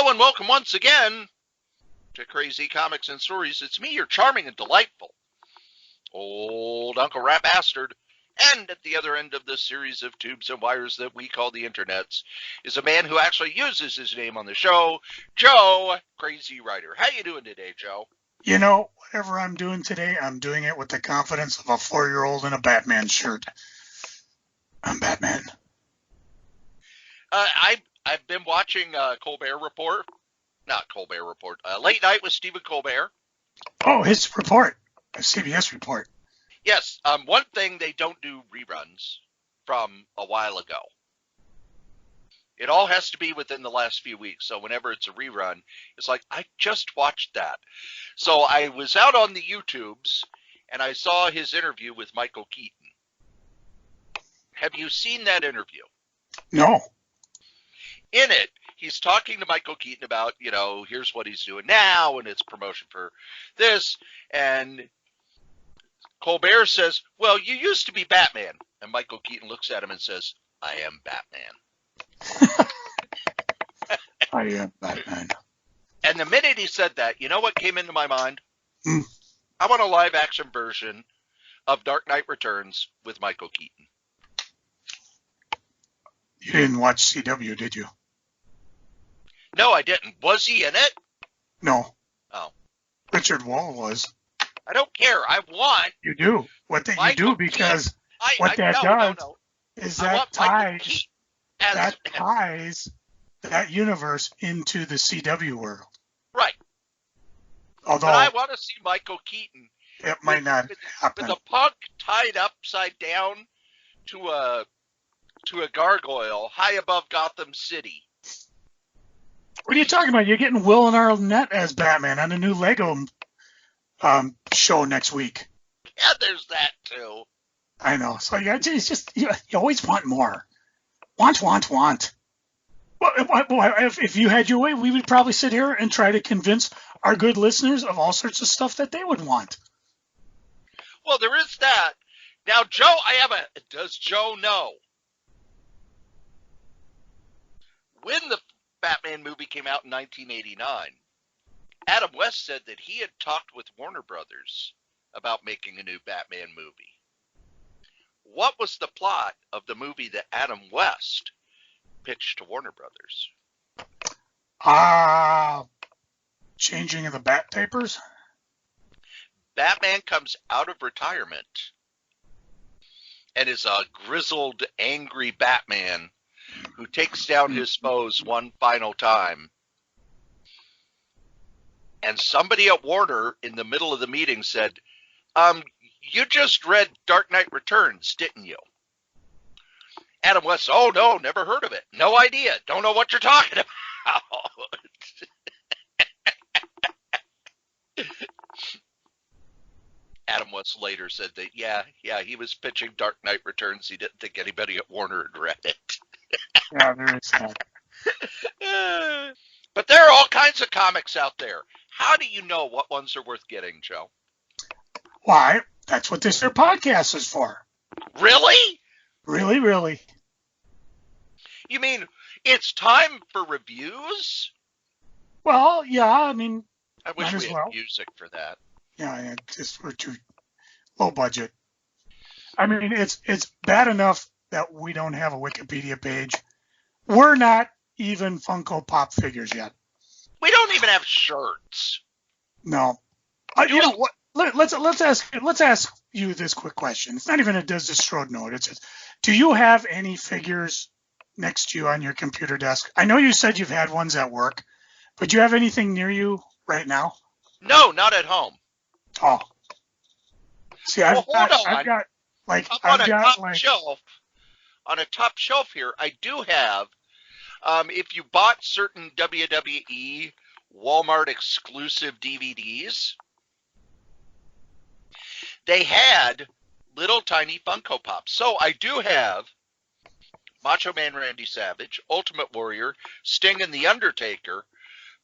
Hello and welcome once again to Crazy Comics and Stories. It's me, your charming and delightful old Uncle Rat Bastard. And at the other end of this series of tubes and wires that we call the internets is a man who actually uses his name on the show, Joe Crazy Writer. How you doing today, Joe? You know, whatever I'm doing today, I'm doing it with the confidence of a 4-year-old in a Batman shirt. I'm Batman. I've been watching Colbert Report. Not Colbert Report. Late Night with Stephen Colbert. Oh, his report. A CBS report. Yes. One thing, they don't do reruns from a while ago. It all has to be within the last few weeks. So whenever it's a rerun, it's like, I just watched that. So I was out on the YouTubes, and I saw his interview with Michael Keaton. Have you seen that interview? No. In it, he's talking to Michael Keaton about, here's what he's doing now, and it's promotion for this. And Colbert says, well, you used to be Batman. And Michael Keaton looks at him and says, I am Batman. I am Batman. And the minute he said that, you know what came into my mind? I want a live-action version of Dark Knight Returns with Michael Keaton. You didn't watch CW, did you? No, I didn't. Was he in it? No. Oh. Richard Wall was. I don't care. I want. You do. You do because that ties that universe into the CW world. Right. Although but I want to see Michael Keaton. It might not happen. With a punk tied upside down to a gargoyle high above Gotham City. What are you talking about? You're getting Will and Arnett as Batman on a new Lego show next week. Yeah, there's that too. I know. So it's just you always want more. Want. Well, if you had your way, we would probably sit here and try to convince our good listeners of all sorts of stuff that they would want. Well, there is that. Now, Joe, does Joe know when the Batman movie came out in 1989, Adam West said that he had talked with Warner Brothers about making a new Batman movie. What was the plot of the movie that Adam West pitched to Warner Brothers? Changing of the Bat Papers? Batman comes out of retirement and is a grizzled, angry Batman who takes down his foes one final time. And somebody at Warner in the middle of the meeting said, you just read Dark Knight Returns, didn't you? Adam West, oh no, never heard of it. No idea. Don't know what you're talking about. Adam West later said that, yeah, he was pitching Dark Knight Returns. He didn't think anybody at Warner had read it. Yeah, there is that. But there are all kinds of comics out there. How do you know what ones are worth getting, Joe? Why? That's what this here podcast is for. Really? Really. You mean it's time for reviews? Well, yeah, I mean, I wish we had music for that. Yeah, we're too low budget. I mean, it's bad enough that we don't have a Wikipedia page. We're not even Funko Pop figures yet. We don't even have shirts. No. You know what? Let's ask you this quick question. It's not even a Does This Strode note. It says, do you have any figures next to you on your computer desk? I know you said you've had ones at work, but do you have anything near you right now? No, not at home. Oh. See, I've got on a top shelf here, I do have, if you bought certain WWE Walmart exclusive DVDs, they had little tiny Funko Pops. So I do have Macho Man Randy Savage, Ultimate Warrior, Sting, and The Undertaker,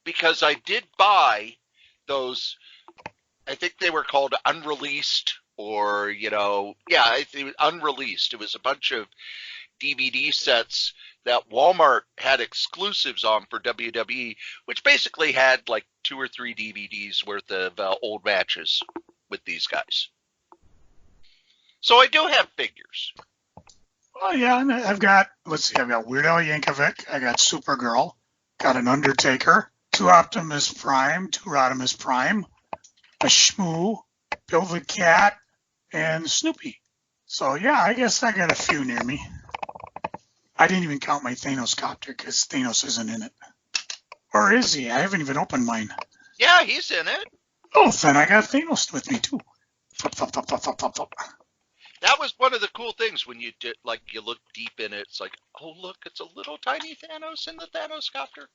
because I did buy those, I think they were called unreleased, or, I think unreleased. It was a bunch of DVD sets that Walmart had exclusives on for WWE, which basically had like 2 or 3 DVDs worth of old matches with these guys. So I do have figures. Oh yeah, and I've got, let's see, I've got Weird Al Yankovic, I got Supergirl, got an Undertaker, 2 Optimus Prime, 2 Rodimus Prime, a Shmoo, Bill the Cat, and Snoopy. So yeah, I guess I got a few near me. I didn't even count my Thanos copter because Thanos isn't in it. Or is he? I haven't even opened mine. Yeah, he's in it. Oh, then I got Thanos with me too. Flop, flop, flop, flop, flop, flop, flop. That was one of the cool things when you did, like, you look deep in it. It's like, oh look, it's a little tiny Thanos in the Thanos copter.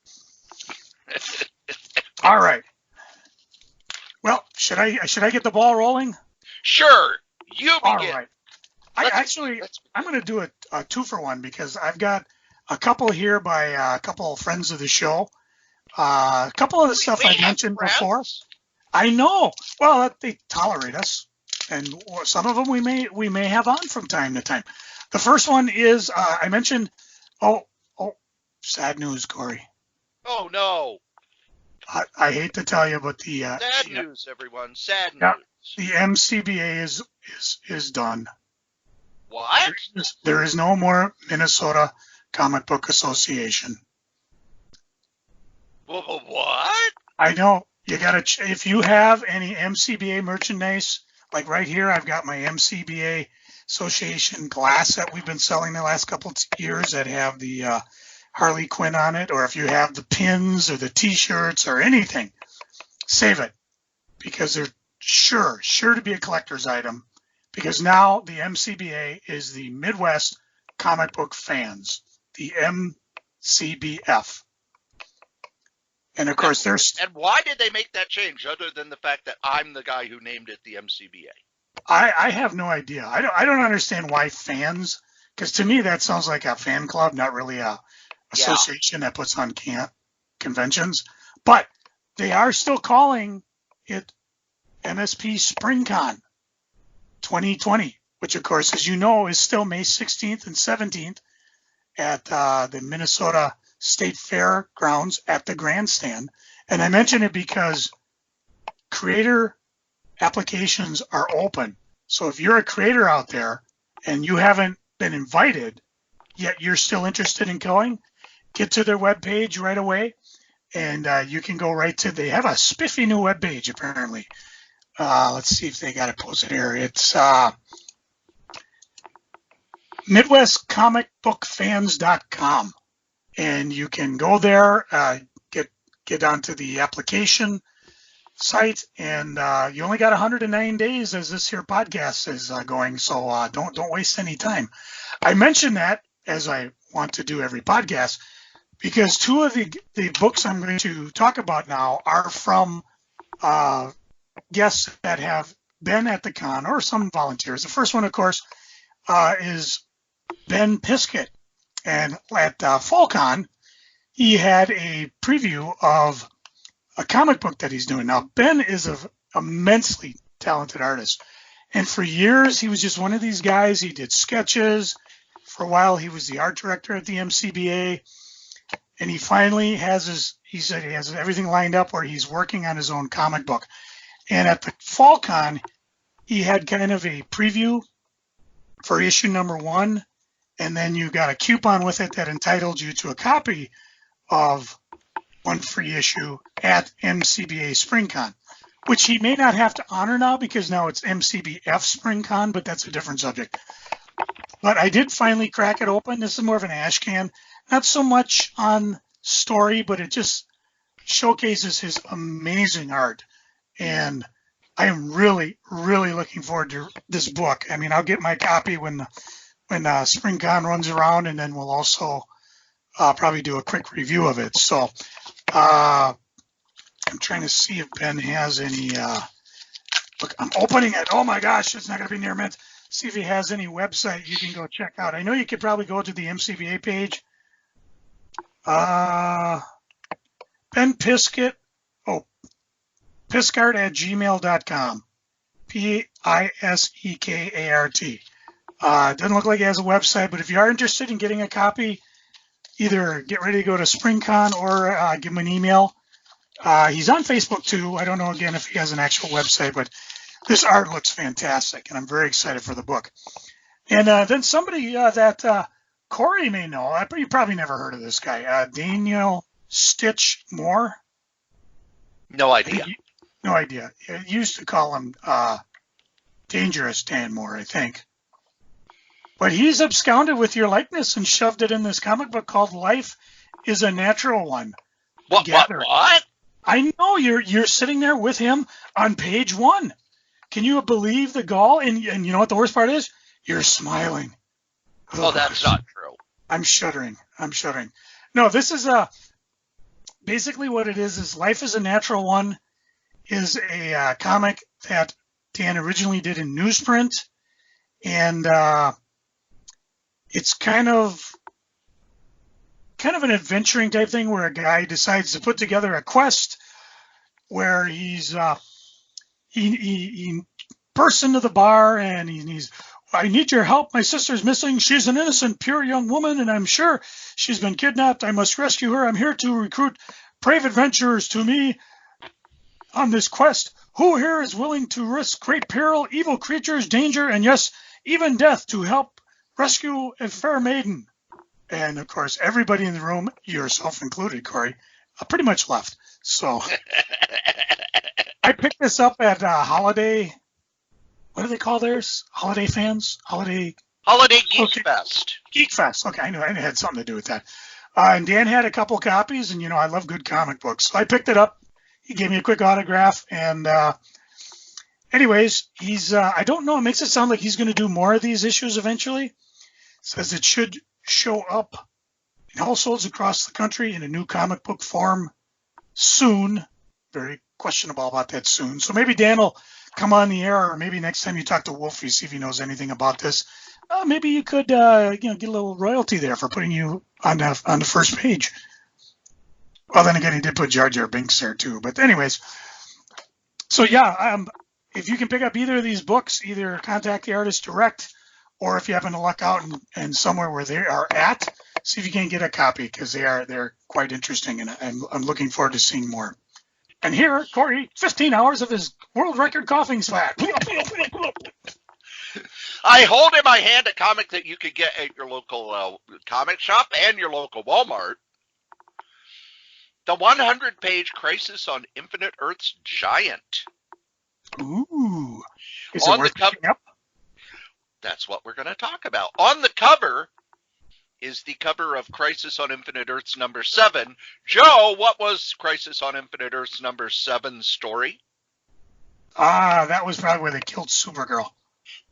All right. Well, should I get the ball rolling? Sure, you begin. All right. I'm going to do a 2-for-1 because I've got a couple here by a couple of friends of the show. A couple of the stuff I mentioned before. I know. Well, they tolerate us, and some of them we may have on from time to time. The first one is I mentioned. Oh, sad news, Cory. Oh no. I hate to tell you, but the sad news, everyone. Sad news. The MCBA is done. What? There is no more Minnesota Comic Book Association. What? I know. You gotta. If you have any MCBA merchandise, like right here, I've got my MCBA Association glass that we've been selling the last couple of years that have the Harley Quinn on it, or if you have the pins or the T-shirts or anything, save it because they're sure to be a collector's item. Because now the MCBA is the Midwest Comic Book Fans, the MCBF. And of course, And why did they make that change, other than the fact that I'm the guy who named it the MCBA? I have no idea. I don't understand why fans, because to me that sounds like a fan club, not really a association that puts on conventions. But they are still calling it MSP SpringCon 2020, which of course, as you know, is still May 16th and 17th at the Minnesota State Fair grounds at the grandstand. And I mention it because creator applications are open. So if you're a creator out there and you haven't been invited, yet you're still interested in going, get to their webpage right away. And you can go right to, they have a spiffy new webpage apparently. Let's see if they got it posted here. It's MidwestComicBookFans.com. And you can go there, get onto the application site, and you only got 109 days as this here podcast is going. So don't waste any time. I mention that as I want to do every podcast because 2 of the books I'm going to talk about now are from guests that have been at the con or some volunteers. The first one, of course, is Ben Piskett. And at FallCon, he had a preview of a comic book that he's doing. Now, Ben is an immensely talented artist. And for years, he was just one of these guys. He did sketches. For a while, he was the art director at the MCBA. And he finally he said he has everything lined up where he's working on his own comic book. And at the FallCon, he had kind of a preview for issue number 1. And then you got a coupon with it that entitled you to a copy of one free issue at MCBA SpringCon, which he may not have to honor now because now it's MCBF SpringCon, but that's a different subject. But I did finally crack it open. This is more of an ashcan, not so much on story, but it just showcases his amazing art. And I am really, really looking forward to this book. I mean, I'll get my copy when SpringCon runs around, and then we'll also probably do a quick review of it. So I'm trying to see if Ben has any. Look, I'm opening it. Oh my gosh, it's not going to be near mint. See if he has any website you can go check out. I know you could probably go to the MCBA page. Ben Piskett. Oh, Piskart@gmail.com. Pisekart. It doesn't look like he has a website, but if you are interested in getting a copy, either get ready to go to SpringCon or give him an email. He's on Facebook too. I don't know again if he has an actual website, but this art looks fantastic, and I'm very excited for the book. And then somebody that Cory may know, you probably never heard of this guy, Daniel Stitch Moore. No idea. No idea. You used to call him Dangerous Dan Moore, I think. But he's absconded with your likeness and shoved it in this comic book called Life is a Natural One. What? I know you're sitting there with him on page 1. Can you believe the gall? And you know what the worst part is? You're smiling. Oh, that's not true. I'm shuddering. No, this is basically what it is Life is a Natural One is a comic that Dan originally did in newsprint, and it's kind of an adventuring type thing where a guy decides to put together a quest where he bursts into the bar and he's I need your help. My sister's missing. She's an innocent, pure young woman, and I'm sure she's been kidnapped. I must rescue her. I'm here to recruit brave adventurers to me on this quest. Who here is willing to risk great peril, evil creatures, danger, and yes, even death to help rescue a fair maiden? And of course, everybody in the room, yourself included, Cory, pretty much left. So I picked this up at Holiday. What do they call theirs? Holiday fans? Holiday Geek Fest. Geek Fest. Okay, I knew it had something to do with that. And Dan had a couple copies, and I love good comic books. So I picked it up. He gave me a quick autograph, and anyways, he's I don't know. It makes it sound like he's going to do more of these issues eventually. Says it should show up in households across the country in a new comic book form soon. Very questionable about that soon. So maybe Dan will come on the air, or maybe next time you talk to Wolfie, see if he knows anything about this. Maybe you could, get a little royalty there for putting you on the first page. Well, then again, he did put Jar Jar Binks there too. But anyways, so yeah, if you can pick up either of these books, either contact the artist direct, or if you happen to luck out and somewhere where they are at, see if you can get a copy, because they're quite interesting, and I'm looking forward to seeing more. And here, Cory, 15 hours of his world record coughing splat. I hold in my hand a comic that you could get at your local comic shop and your local Walmart. The 100-page Crisis on Infinite Earths Giant. Ooh. Is it worth picking up? That's what we're going to talk about. On the cover is the cover of Crisis on Infinite Earths number 7. Joe, what was Crisis on Infinite Earths number 7's story? That was probably where they killed Supergirl.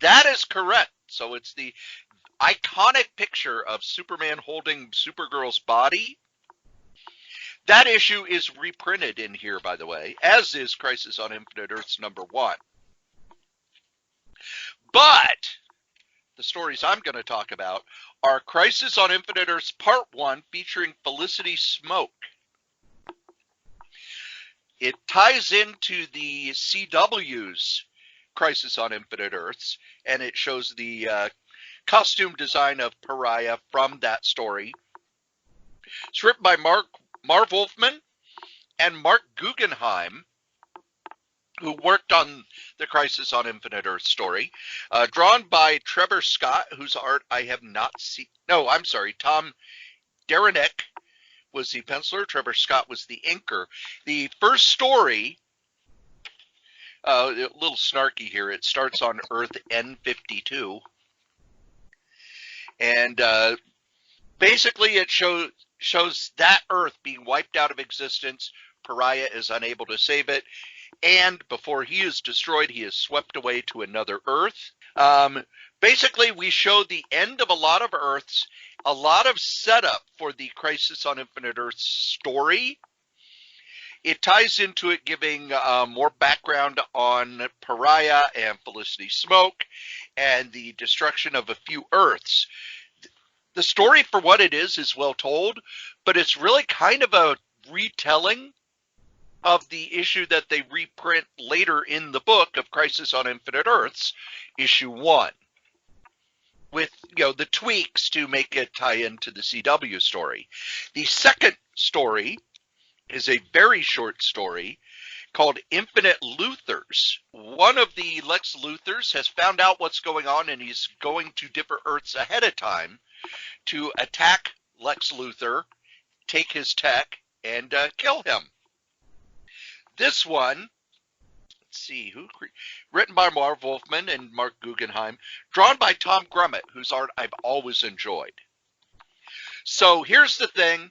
That is correct. So it's the iconic picture of Superman holding Supergirl's body. That issue is reprinted in here, by the way, as is Crisis on Infinite Earths number 1. But the stories I'm going to talk about are Crisis on Infinite Earths Part 1, featuring Felicity Smoke. It ties into the CW's Crisis on Infinite Earths, and it shows the costume design of Pariah from that story. It's written by Marv Wolfman and Mark Guggenheim, who worked on the Crisis on Infinite Earths story. Drawn by Trevor Scott, whose art I have not seen. No, I'm sorry. Tom Derenick was the penciler. Trevor Scott was the inker. The first story, a little snarky here, it starts on Earth N52. And basically it shows that Earth being wiped out of existence. Pariah is unable to save it. And before he is destroyed, he is swept away to another Earth. Basically, we show the end of a lot of Earths, a lot of setup for the Crisis on Infinite Earths story. It ties into it, giving more background on Pariah and Felicity Smoke and the destruction of a few Earths. The story, for what it is well told, but it's really kind of a retelling of the issue that they reprint later in the book of Crisis on Infinite Earths, issue 1. with the tweaks to make it tie into the CW story. The second story is a very short story called Infinite Luthers. One of the Lex Luthers has found out what's going on, and he's going to different Earths ahead of time to attack Lex Luthor, take his tech, and kill him. This one, let's see, written by Marv Wolfman and Mark Guggenheim, drawn by Tom Grummett, whose art I've always enjoyed. So here's the thing.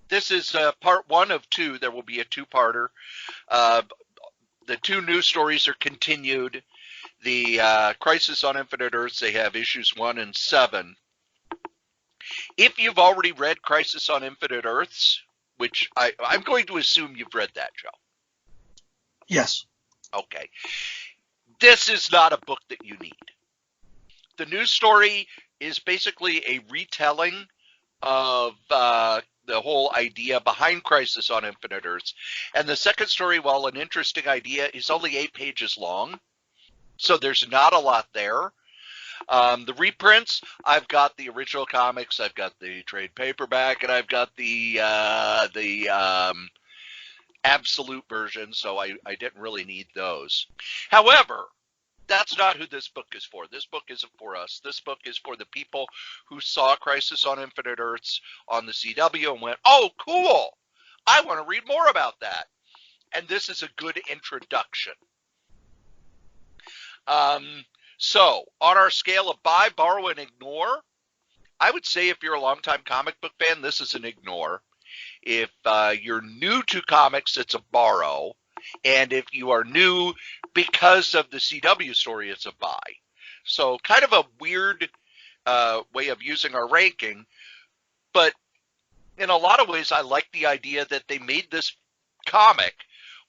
This is part 1 of 2. There will be a 2-parter. The 2 news stories are continued. The Crisis on Infinite Earths, they have issues 1 and 7. If you've already read Crisis on Infinite Earths, which I'm going to assume you've read that, Joe. Yes. Okay. This is not a book that you need. The news story is basically a retelling of the whole idea behind Crisis on Infinite Earths. And the second story, while an interesting idea, is only 8 pages long. So there's not a lot there. The reprints, I've got the original comics, I've got the trade paperback, and I've got the absolute version, so I didn't really need those. However, that's not who this book is for. This book isn't for us. This book is for the people who saw Crisis on Infinite Earths on the CW and went, oh, cool, I want to read more about that. And this is a good introduction. So, on our scale of buy, borrow, and ignore, I would say if you're a longtime comic book fan, this is an ignore. If you're new to comics, it's a borrow. And if you are new because of the CW story, it's a buy. So, kind of a weird way of using our ranking. But in a lot of ways, I like the idea that they made this comic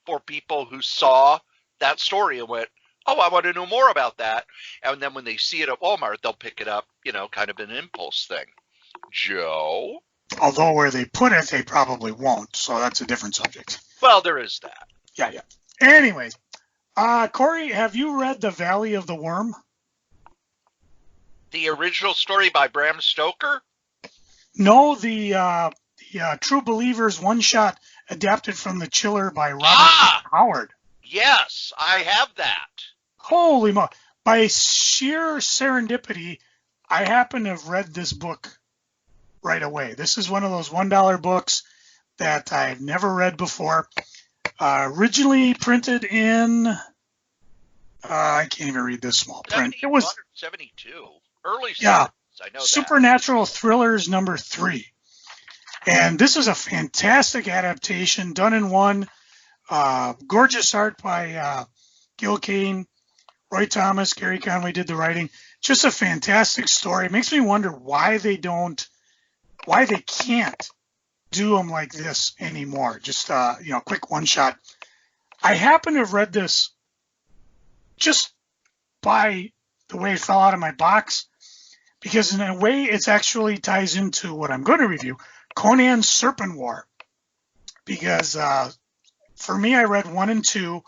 for people who saw that story and went, oh, I want to know more about that. And then when they see it at Walmart, they'll pick it up, kind of an impulse thing. Joe? Although where they put it, they probably won't. So that's a different subject. Well, there is that. Yeah. Anyways, Cory, have you read The Valley of the Worm? The original story by Bram Stoker? No, the True Believers one-shot adapted from The Chiller by Robert Howard. Yes, I have that. Holy moly. By sheer serendipity, I happen to have read this book right away. This is one of those $1 books that I've never read before. Originally printed in, I can't even read this small print. It was 72. Early 70s, yeah, I know Supernatural Thrillers number 3. And this is a fantastic adaptation done in one. Gorgeous art by Gil Kane, Roy Thomas, Gary Conway did the writing. Just a fantastic story. It makes me wonder why they can't do them like this anymore. Just quick one shot. I happen to have read this just by the way it fell out of my box, because in a way it actually ties into what I'm going to review, Conan's Serpent War. Because for me, I read 1 and 2.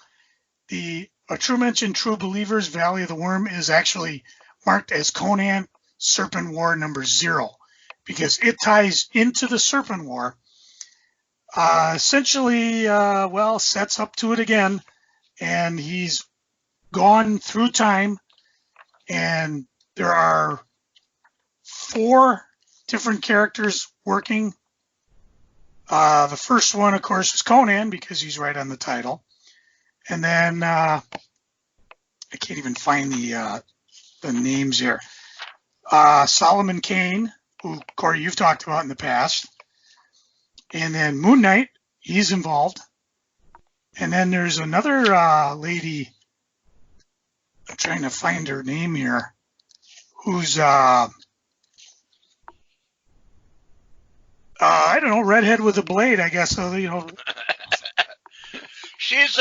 A True Mention True Believers Valley of the Worm is actually marked as Conan Serpent War number 0, because it ties into the Serpent War. Essentially, sets up to it again, and he's gone through time, and there are 4 different characters working. The first one, of course, is Conan, because he's right on the title. And then I can't even find the names here. Solomon Kane, who, Cory, you've talked about in the past. And then Moon Knight, he's involved. And then there's another lady, I'm trying to find her name here, who's, I don't know, redhead with a blade, I guess. So, She's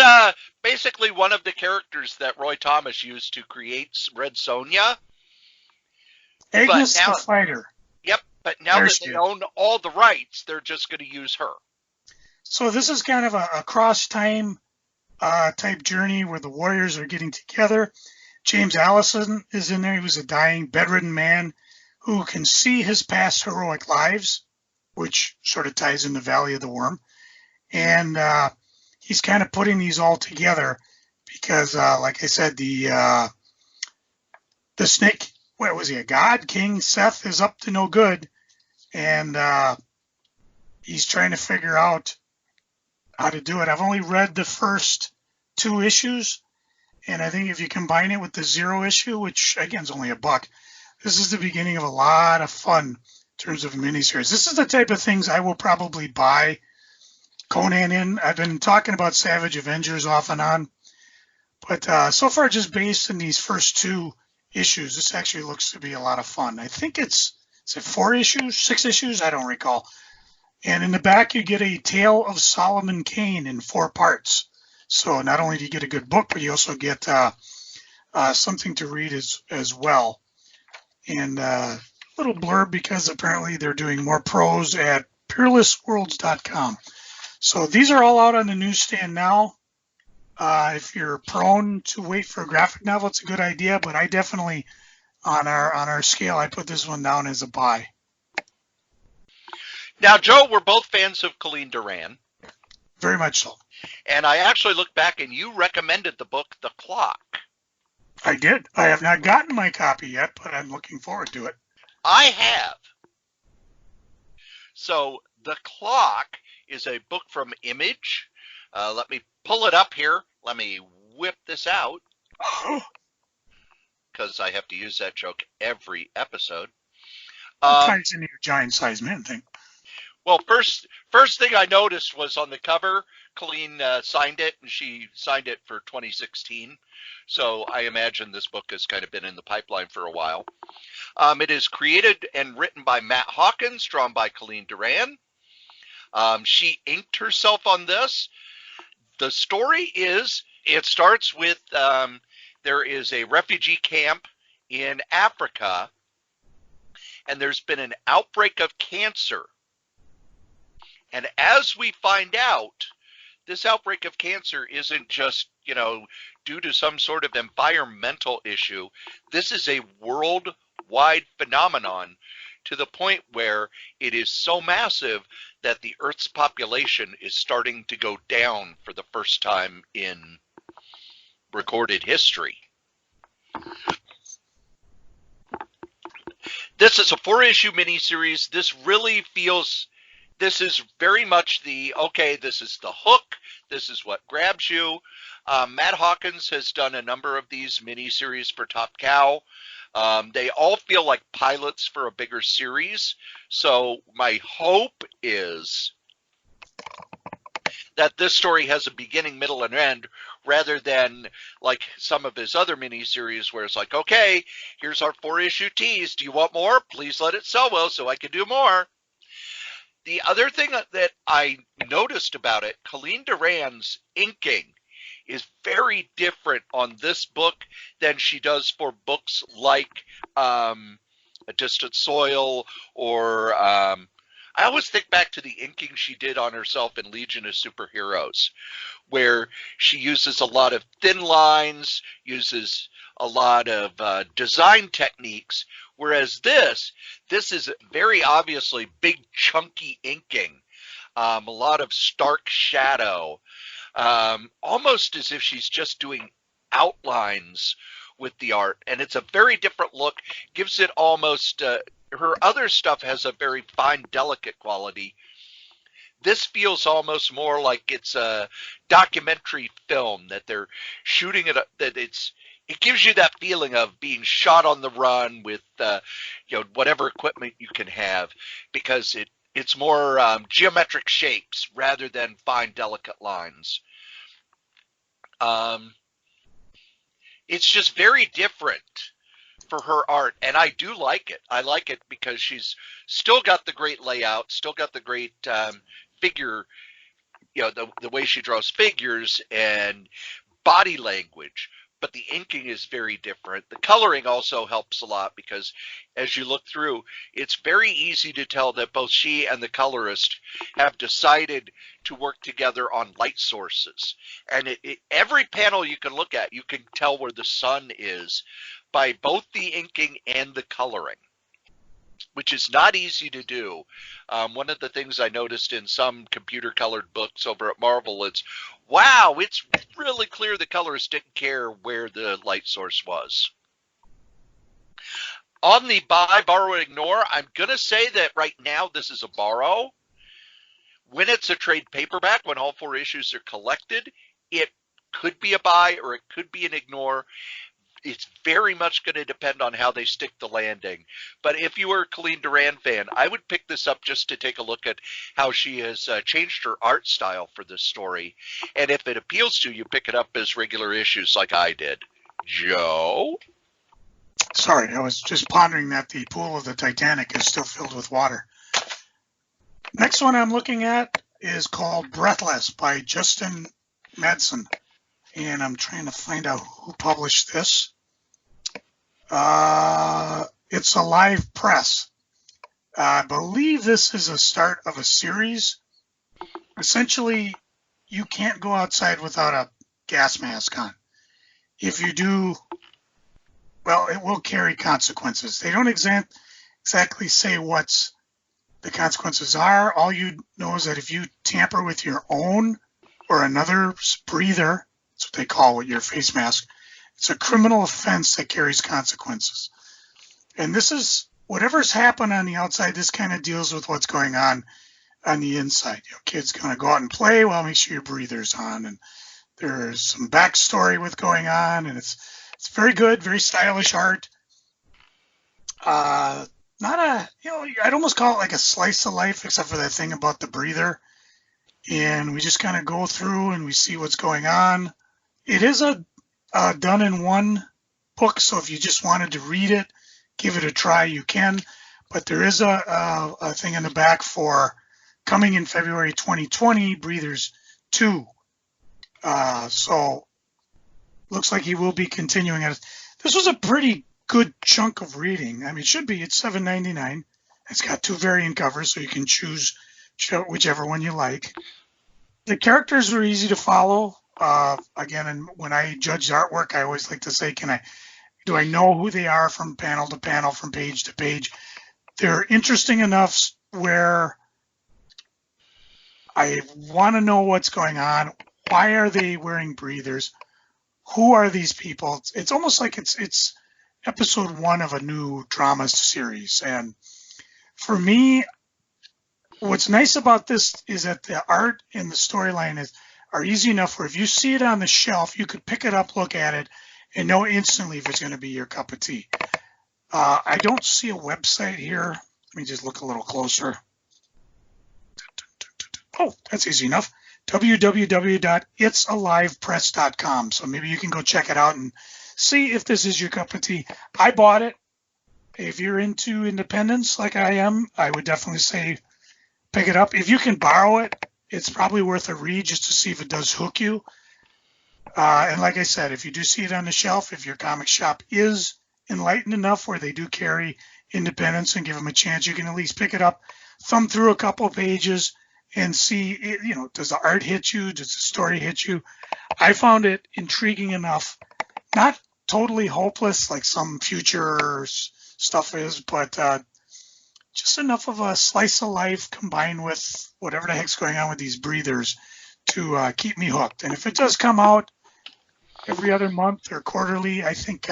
basically one of the characters that Roy Thomas used to create Red Sonja. Agnes the Fighter. Yep, but now that they own all the rights, they're just going to use her. So this is kind of a cross-time type journey where the warriors are getting together. James Allison is in there. He was a dying, bedridden man who can see his past heroic lives, which sort of ties in the Valley of the Worm. And he's kind of putting these all together because, like I said, the snake, what was he, a god? King Seth is up to no good. And he's trying to figure out how to do it. I've only read the first 2 issues. And I think if you combine it with the 0 issue, which again is only $1, this is the beginning of a lot of fun in terms of a miniseries. This is the type of things I will probably buy Conan in. I've been talking about Savage Avengers off and on, but so far just based on these first 2 issues, this actually looks to be a lot of fun. I think is it 4 issues, 6 issues? I don't recall. And in the back, you get a Tale of Solomon Kane in 4 parts. So not only do you get a good book, but you also get something to read as well. And a little blurb because apparently they're doing more prose at peerlessworlds.com. So these are all out on the newsstand now. If you're prone to wait for a graphic novel, it's a good idea. But I definitely, on our scale, I put this one down as a buy. Now, Joe, we're both fans of Colleen Doran. Very much so. And I actually looked back and you recommended the book The Clock. I did. I have not gotten my copy yet, but I'm looking forward to it. I have. So The Clock is a book from Image. Let me pull it up here. Let me whip this out because I have to use that joke every episode. Ties into your giant size man thing. Well, first thing I noticed was on the cover, Colleen signed it, and she signed it for 2016. So I imagine this book has kind of been in the pipeline for a while. It is created and written by Matt Hawkins, drawn by Colleen Doran. She inked herself on this. The story is, it starts with there is a refugee camp in Africa, and there's been an outbreak of cancer. And as we find out, this outbreak of cancer isn't just, due to some sort of environmental issue. This is a worldwide phenomenon to the point where it is so massive that the Earth's population is starting to go down for the first time in recorded history. This is a 4-issue miniseries. This is very much this is the hook. This is what grabs you. Matt Hawkins has done a number of these miniseries for Top Cow. They all feel like pilots for a bigger series. So my hope is that this story has a beginning, middle, and end, rather than like some of his other miniseries where it's like, okay, here's our 4-issue tease. Do you want more? Please let it sell well so I can do more. The other thing that I noticed about it, Colleen Doran's inking is very different on this book than she does for books like A Distant Soil or I always think back to the inking she did on herself in Legion of Superheroes, where she uses a lot of thin lines, uses a lot of design techniques, whereas this is very obviously big chunky inking, a lot of stark shadow, almost as if she's just doing outlines with the art, and it's a very different look, gives it almost her other stuff has a very fine, delicate quality. This feels almost more like it's a documentary film that they're shooting it, that it gives you that feeling of being shot on the run with whatever equipment you can have, because it's more geometric shapes rather than fine, delicate lines. It's just very different for her art, and I do like it. I like it because she's still got the great layout, still got the great figure, the way she draws figures and body language, but the inking is very different. The coloring also helps a lot because as you look through, it's very easy to tell that both she and the colorist have decided to work together on light sources. And every panel you can look at, you can tell where the sun is by both the inking and the coloring, which is not easy to do. One of the things I noticed in some computer colored books over at Marvel is, wow, it's really clear the colorist didn't care where the light source was. On the buy, borrow, and ignore, I'm going to say that right now this is a borrow. When it's a trade paperback, when all 4 issues are collected, it could be a buy or it could be an ignore. It's very much going to depend on how they stick the landing. But if you were a Colleen Doran fan, I would pick this up just to take a look at how she has changed her art style for this story. And if it appeals to you, pick it up as regular issues like I did. Joe? Sorry, I was just pondering that the pool of the Titanic is still filled with water. Next one I'm looking at is called Breathless by Justin Madsen. And I'm trying to find out who published this. It's Alive Press. I believe this is a start of a series. Essentially, you can't go outside without a gas mask on. If you do, well, it will carry consequences. They don't exactly say what's the consequences are. All you know is that if you tamper with your own or another's breather, that's what they call your face mask, it's a criminal offense that carries consequences. And this is, whatever's happened on the outside, this kind of deals with what's going on the inside. Kids going to go out and play, well, make sure your breather's on. And there's some backstory with going on, and it's very good, very stylish art. Not a, I'd almost call it like a slice of life, except for that thing about the breather. And we just kind of go through and we see what's going on. It is a done in one book, so if you just wanted to read it, give it a try, you can. But there is a thing in the back for coming in February 2020, Breathers 2. So looks like he will be continuing it. This was a pretty good chunk of reading. I mean, it should be. It's $7.99. It's got 2 variant covers, so you can choose whichever one you like. The characters were easy to follow. Again, and when I judge artwork, I always like to say, do I know who they are from panel to panel, from page to page? They're interesting enough where I want to know what's going on. Why are they wearing breathers? Who are these people? It's almost like it's episode 1 of a new drama series. And for me, what's nice about this is that the art and the storyline are easy enough where if you see it on the shelf, you could pick it up, look at it, and know instantly if it's going to be your cup of tea. I don't see a website here. Let me just look a little closer. Oh, that's easy enough. www.itsalivepress.com. So maybe you can go check it out and see if this is your cup of tea. I bought it. If you're into independence like I am, I would definitely say pick it up. If you can borrow it, it's probably worth a read just to see if it does hook you. And like I said, if you do see it on the shelf, if your comic shop is enlightened enough where they do carry independence and give them a chance, you can at least pick it up, thumb through a couple of pages, and see, does the art hit you? Does the story hit you? I found it intriguing enough, not totally hopeless like some future stuff is, but just enough of a slice of life combined with whatever the heck's going on with these breathers to keep me hooked. And if it does come out every other month or quarterly, I think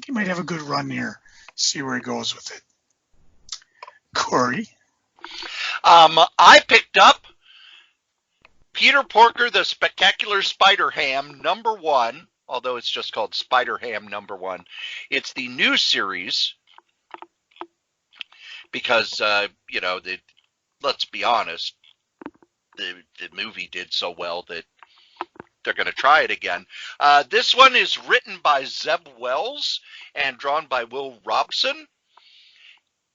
you might have a good run here. See where it goes with it. Cory? I picked up Peter Porker, the Spectacular SpiderHam #1, although it's just called SpiderHam #1. It's the new series because, let's be honest, the movie did so well that they're going to try it again. This one is written by Zeb Wells and drawn by Will Robson.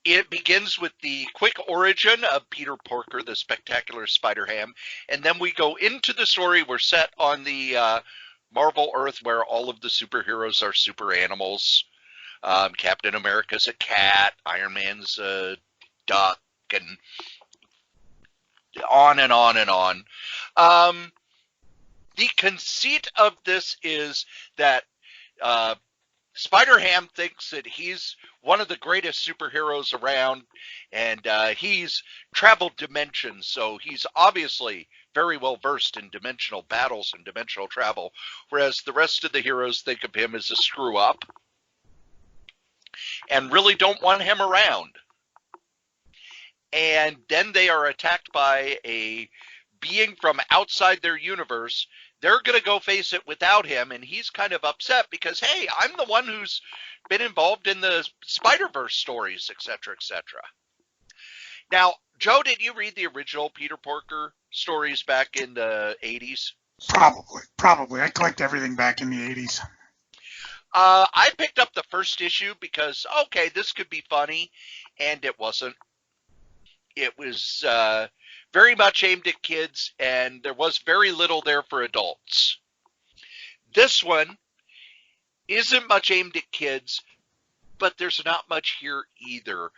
It begins with the quick origin of Peter Porker, the Spectacular SpiderHam, and then we go into the story. We're set on the Marvel Earth where all of the superheroes are super animals. Captain America's a cat, Iron Man's a duck, and on and on and on. The conceit of this is that SpiderHam thinks that he's one of the greatest superheroes around, and he's traveled dimensions, so he's obviously very well versed in dimensional battles and dimensional travel, whereas the rest of the heroes think of him as a screw-up and really don't want him around. And then they are attacked by a being from outside their universe. They're going to go face it without him, and he's kind of upset because, hey, I'm the one who's been involved in the Spider-Verse stories, etc., etc. Now, Joe, did you read the original Peter Parker stories back in the 80s? Probably. I collect everything back in the 80s. I picked up the first issue because, okay, this could be funny, and it wasn't. It was very much aimed at kids, and there was very little there for adults. This one isn't much aimed at kids, but there's not much here either.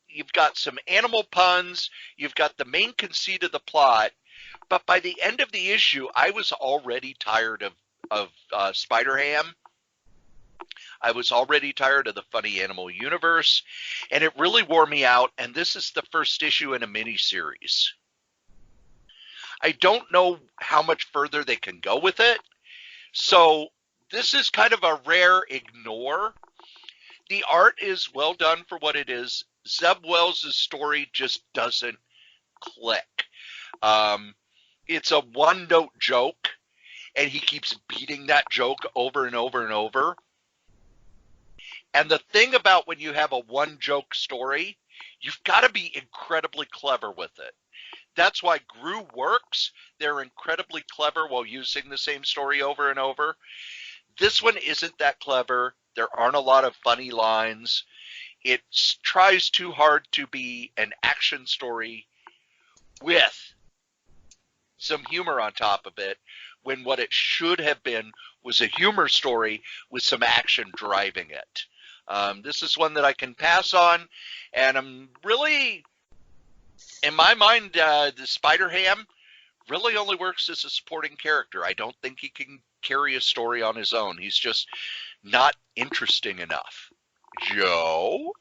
You've got some animal puns, you've got the main conceit of the plot, but by the end of the issue, I was already tired of SpiderHam. I was already tired of the funny animal universe, and it really wore me out, and this is the first issue in a miniseries. I don't know how much further they can go with it, so this is kind of a rare ignore. The art is well done for what it is. Zeb Wells' story just doesn't click. It's a one-note joke, and he keeps beating that joke over and over and over. And the thing about when you have a one-joke story, you've got to be incredibly clever with it. That's why Gru works. They're incredibly clever while using the same story over and over. This one isn't that clever. There aren't a lot of funny lines. It tries too hard to be an action story with some humor on top of it, when what it should have been was a humor story with some action driving it. This is one that I can pass on, and I'm really, in my mind, the SpiderHam really only works as a supporting character. I don't think he can carry a story on his own. He's just not interesting enough. Joe?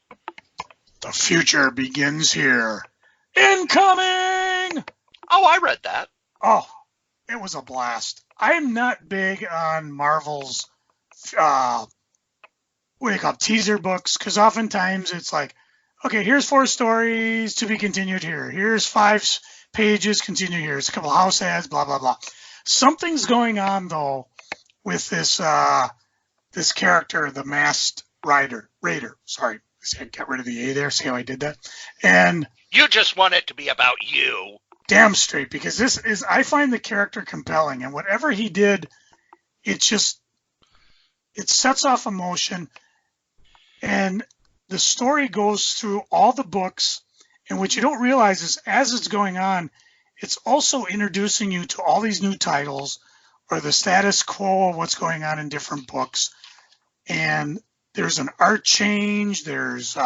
The future begins here. Incoming! Oh, I read that. Oh, it was a blast. I'm not big on Marvel's teaser books, because oftentimes it's like, okay, here's 4 stories to be continued here. Here's 5 pages, continue here. It's a couple house ads, blah, blah, blah. Something's going on, though, with this this character, the Masked Raider. Sorry, I got rid of the A there. See how I did that? And you just want it to be about you. Damn straight, because I find the character compelling, and whatever he did, it sets off emotion. And the story goes through all the books, and what you don't realize is as it's going on, it's also introducing you to all these new titles or the status quo of what's going on in different books. And there's an art change. There's,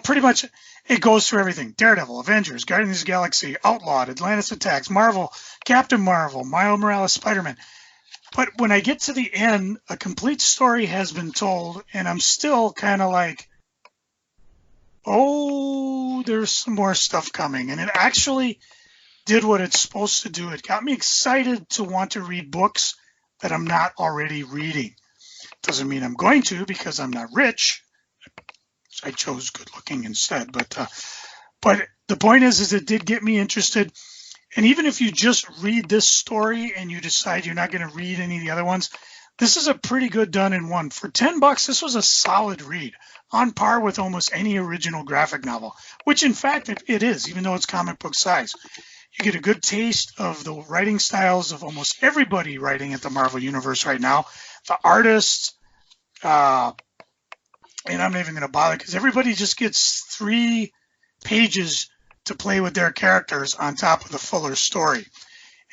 pretty much it goes through everything. Daredevil, Avengers, Guardians of the Galaxy, Outlawed, Atlantis Attacks, Marvel, Captain Marvel, Miles Morales, Spider-Man. But when I get to the end, a complete story has been told, and I'm still kind of like, oh, there's some more stuff coming. And it actually did what it's supposed to do. It got me excited to want to read books that I'm not already reading. Doesn't mean I'm going to, because I'm not rich. I chose good looking instead. But the point is it did get me interested. And even if you just read this story and you decide you're not going to read any of the other ones, this is a pretty good done in one. For $10, this was a solid read, on par with almost any original graphic novel, which in fact it is, even though it's comic book size. You get a good taste of the writing styles of almost everybody writing at the Marvel Universe right now. The artists, and I'm not even going to bother, because everybody just gets 3 pages to play with their characters on top of the fuller story.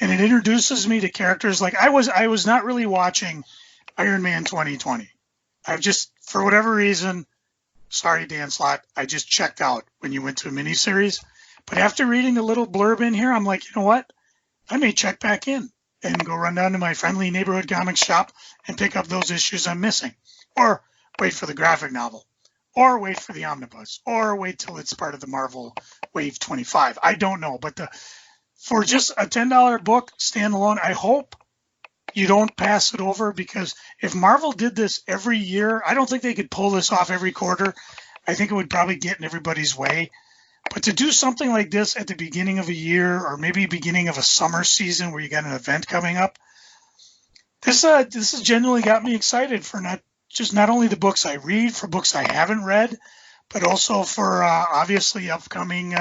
And it introduces me to characters like I was not really watching Iron Man 2020. I've just, for whatever reason, sorry, Dan Slott, I just checked out when you went to a miniseries. But after reading the little blurb in here, I'm like, you know what? I may check back in and go run down to my friendly neighborhood comic shop and pick up those issues I'm missing. Or wait for the graphic novel. Or wait for the omnibus. Or wait till it's part of the Marvel Wave 25. I don't know. But for just a $10 book, standalone, I hope you don't pass it over, because if Marvel did this every year, I don't think they could pull this off every quarter. I think it would probably get in everybody's way. But to do something like this at the beginning of a year, or maybe beginning of a summer season where you got an event coming up, this has genuinely got me excited for not only the books I read, for books I haven't read, but also for obviously upcoming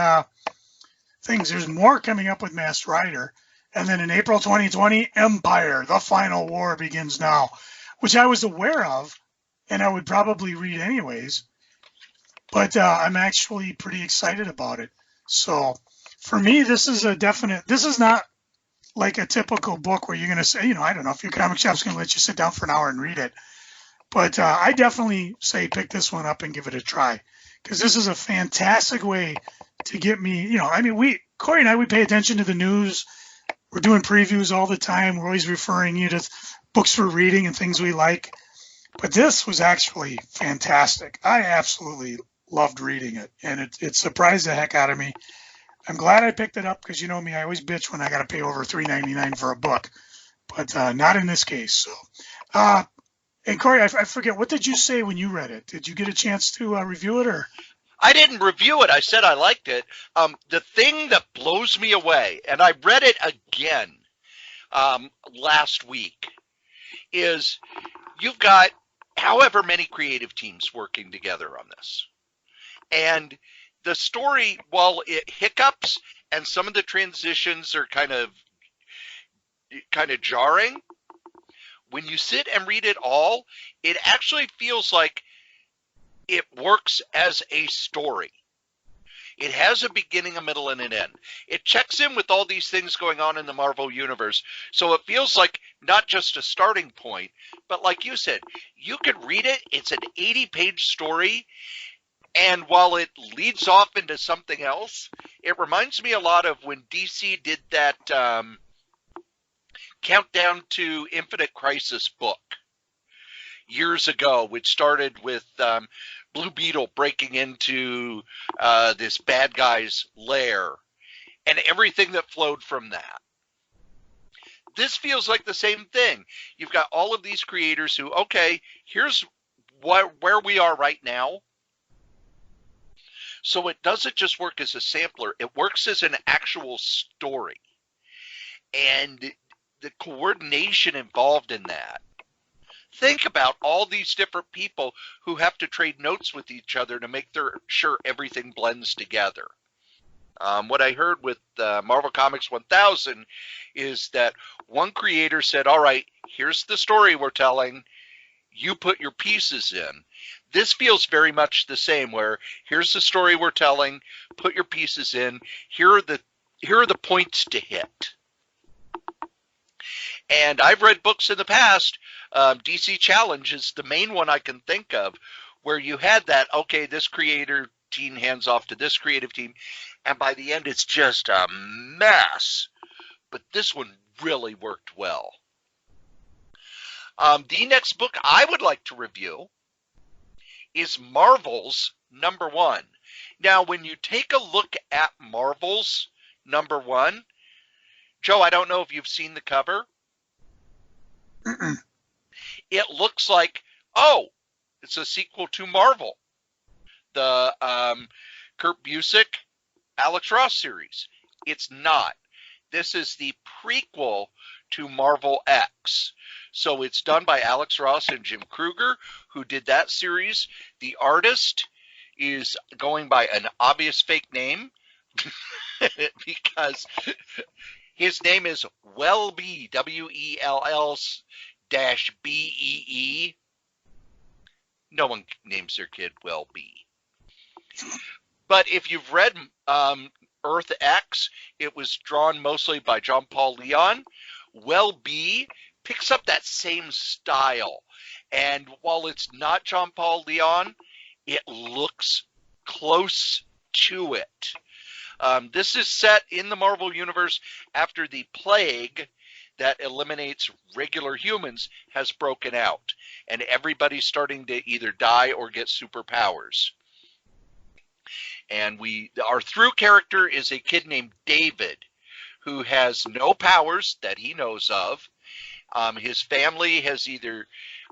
things. There's more coming up with Masked Rider. And then in April 2020, Empire, the Final War begins now, which I was aware of, and I would probably read anyways. But I'm actually pretty excited about it. So for me, this is not like a typical book where you're going to say, I don't know if your comic shop's going to let you sit down for an hour and read it. But I definitely say pick this one up and give it a try, because this is a fantastic way to get me, Cory and I, we pay attention to the news. We're doing previews all the time. We're always referring you to books for reading and things we like. But this was actually fantastic. I absolutely loved reading it, and it surprised the heck out of me. I'm glad I picked it up, because you know me, I always bitch when I got to pay over $3.99 for a book, but not in this case. So, and Cory, I forget, what did you say when you read it? Did you get a chance to review it, or? I didn't review it. I said I liked it. The thing that blows me away, and I read it again last week, is you've got however many creative teams working together on this. And the story, while it hiccups and some of the transitions are kind of jarring, when you sit and read it all, it actually feels like it works as a story. It has a beginning, a middle, and an end. It checks in with all these things going on in the Marvel Universe. So it feels like not just a starting point, but like you said, you could read it. It's an 80-page story. And while it leads off into something else, it reminds me a lot of when DC did that Countdown to Infinite Crisis book years ago, which started with Blue Beetle breaking into this bad guy's lair and everything that flowed from that. This feels like the same thing. You've got all of these creators who, okay, here's where we are right now. So it doesn't just work as a sampler. It works as an actual story. And the coordination involved in that. Think about all these different people who have to trade notes with each other to make sure everything blends together. What I heard with Marvel Comics 1000 is that one creator said, all right, here's the story we're telling. You put your pieces in. This feels very much the same, where here's the story we're telling, put your pieces in, here are the points to hit. And I've read books in the past, DC Challenge is the main one I can think of, where you had that, okay, this creator team hands off to this creative team, and by the end it's just a mess. But this one really worked well. The next book I would like to review is Marvel's #1. Now, when you take a look at Marvel's #1, Joe, I don't know if you've seen the cover. Mm-mm. It looks like, oh, it's a sequel to Marvel, the Kurt Busiek, Alex Ross series. It's not. This is the prequel to Marvel X. So it's done by Alex Ross and Jim Kruger, who did that series. The artist is going by an obvious fake name because his name is Wellbee, WELL-BEE. No one names their kid Wellbee. But if you've read Earth X, it was drawn mostly by John Paul Leon. Well B picks up that same style. And while it's not John Paul Leon, it looks close to it. This is set in the Marvel Universe after the plague that eliminates regular humans has broken out, and everybody's starting to either die or get superpowers. And our through character is a kid named David, who has no powers that he knows of. His family has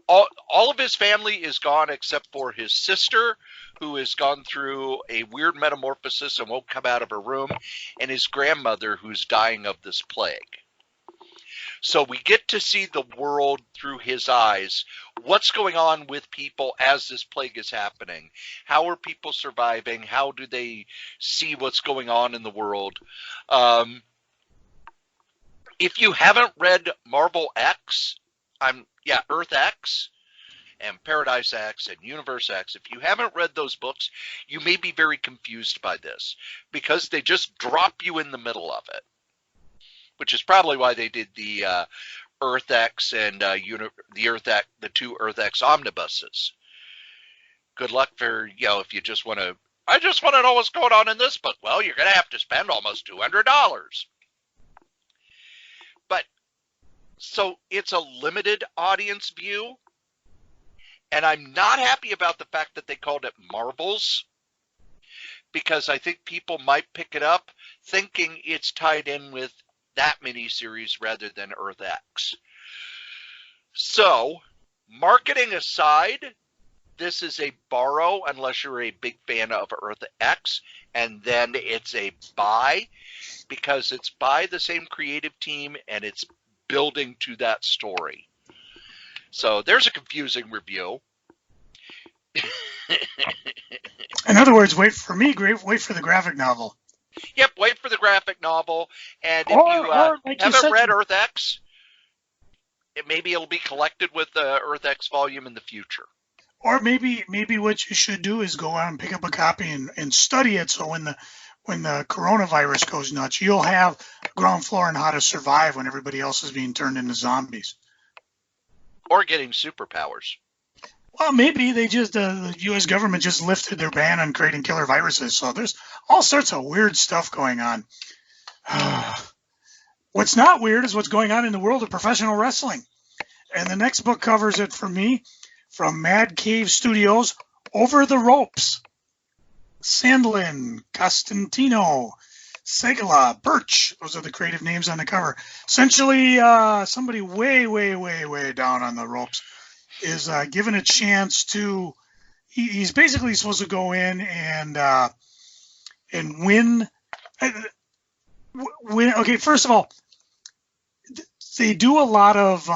all of his family is gone except for his sister, who has gone through a weird metamorphosis and won't come out of her room, and his grandmother, who's dying of this plague. So we get to see the world through his eyes. What's going on with people as this plague is happening? How are people surviving? How do they see what's going on in the world? If you haven't read Marvel X, Earth X and Paradise X and Universe X, if you haven't read those books, you may be very confused by this because they just drop you in the middle of it, which is probably why they did the Earth X and the two Earth X omnibuses. Good luck for, if you just want to, I just want to know what's going on in this book. Well, you're going to have to spend almost $200. But so it's a limited audience view, and I'm not happy about the fact that they called it Marvels, because I think people might pick it up thinking it's tied in with that miniseries rather than Earth X. So, marketing aside, this is a borrow unless you're a big fan of Earth X, and then it's a buy because it's by the same creative team and it's building to that story. So there's a confusing review. In other words, wait for the graphic novel. Yep, wait for the graphic novel. And if you haven't read Earth X, maybe it'll be collected with the Earth X volume in the future. Or maybe what you should do is go out and pick up a copy and study it, so when the coronavirus goes nuts, you'll have ground floor on how to survive when everybody else is being turned into zombies. Or getting superpowers. Well, maybe they just the U.S. government just lifted their ban on creating killer viruses, so there's all sorts of weird stuff going on. What's not weird is what's going on in the world of professional wrestling. And the next book covers it for me, from Mad Cave Studios, Over the Ropes. Sandlin, Costantino, Segala, Birch. Those are the creative names on the cover. Essentially, somebody way, way, way, way down on the ropes is given a chance to. He's basically supposed to go in and win. Okay, first of all, they do a lot of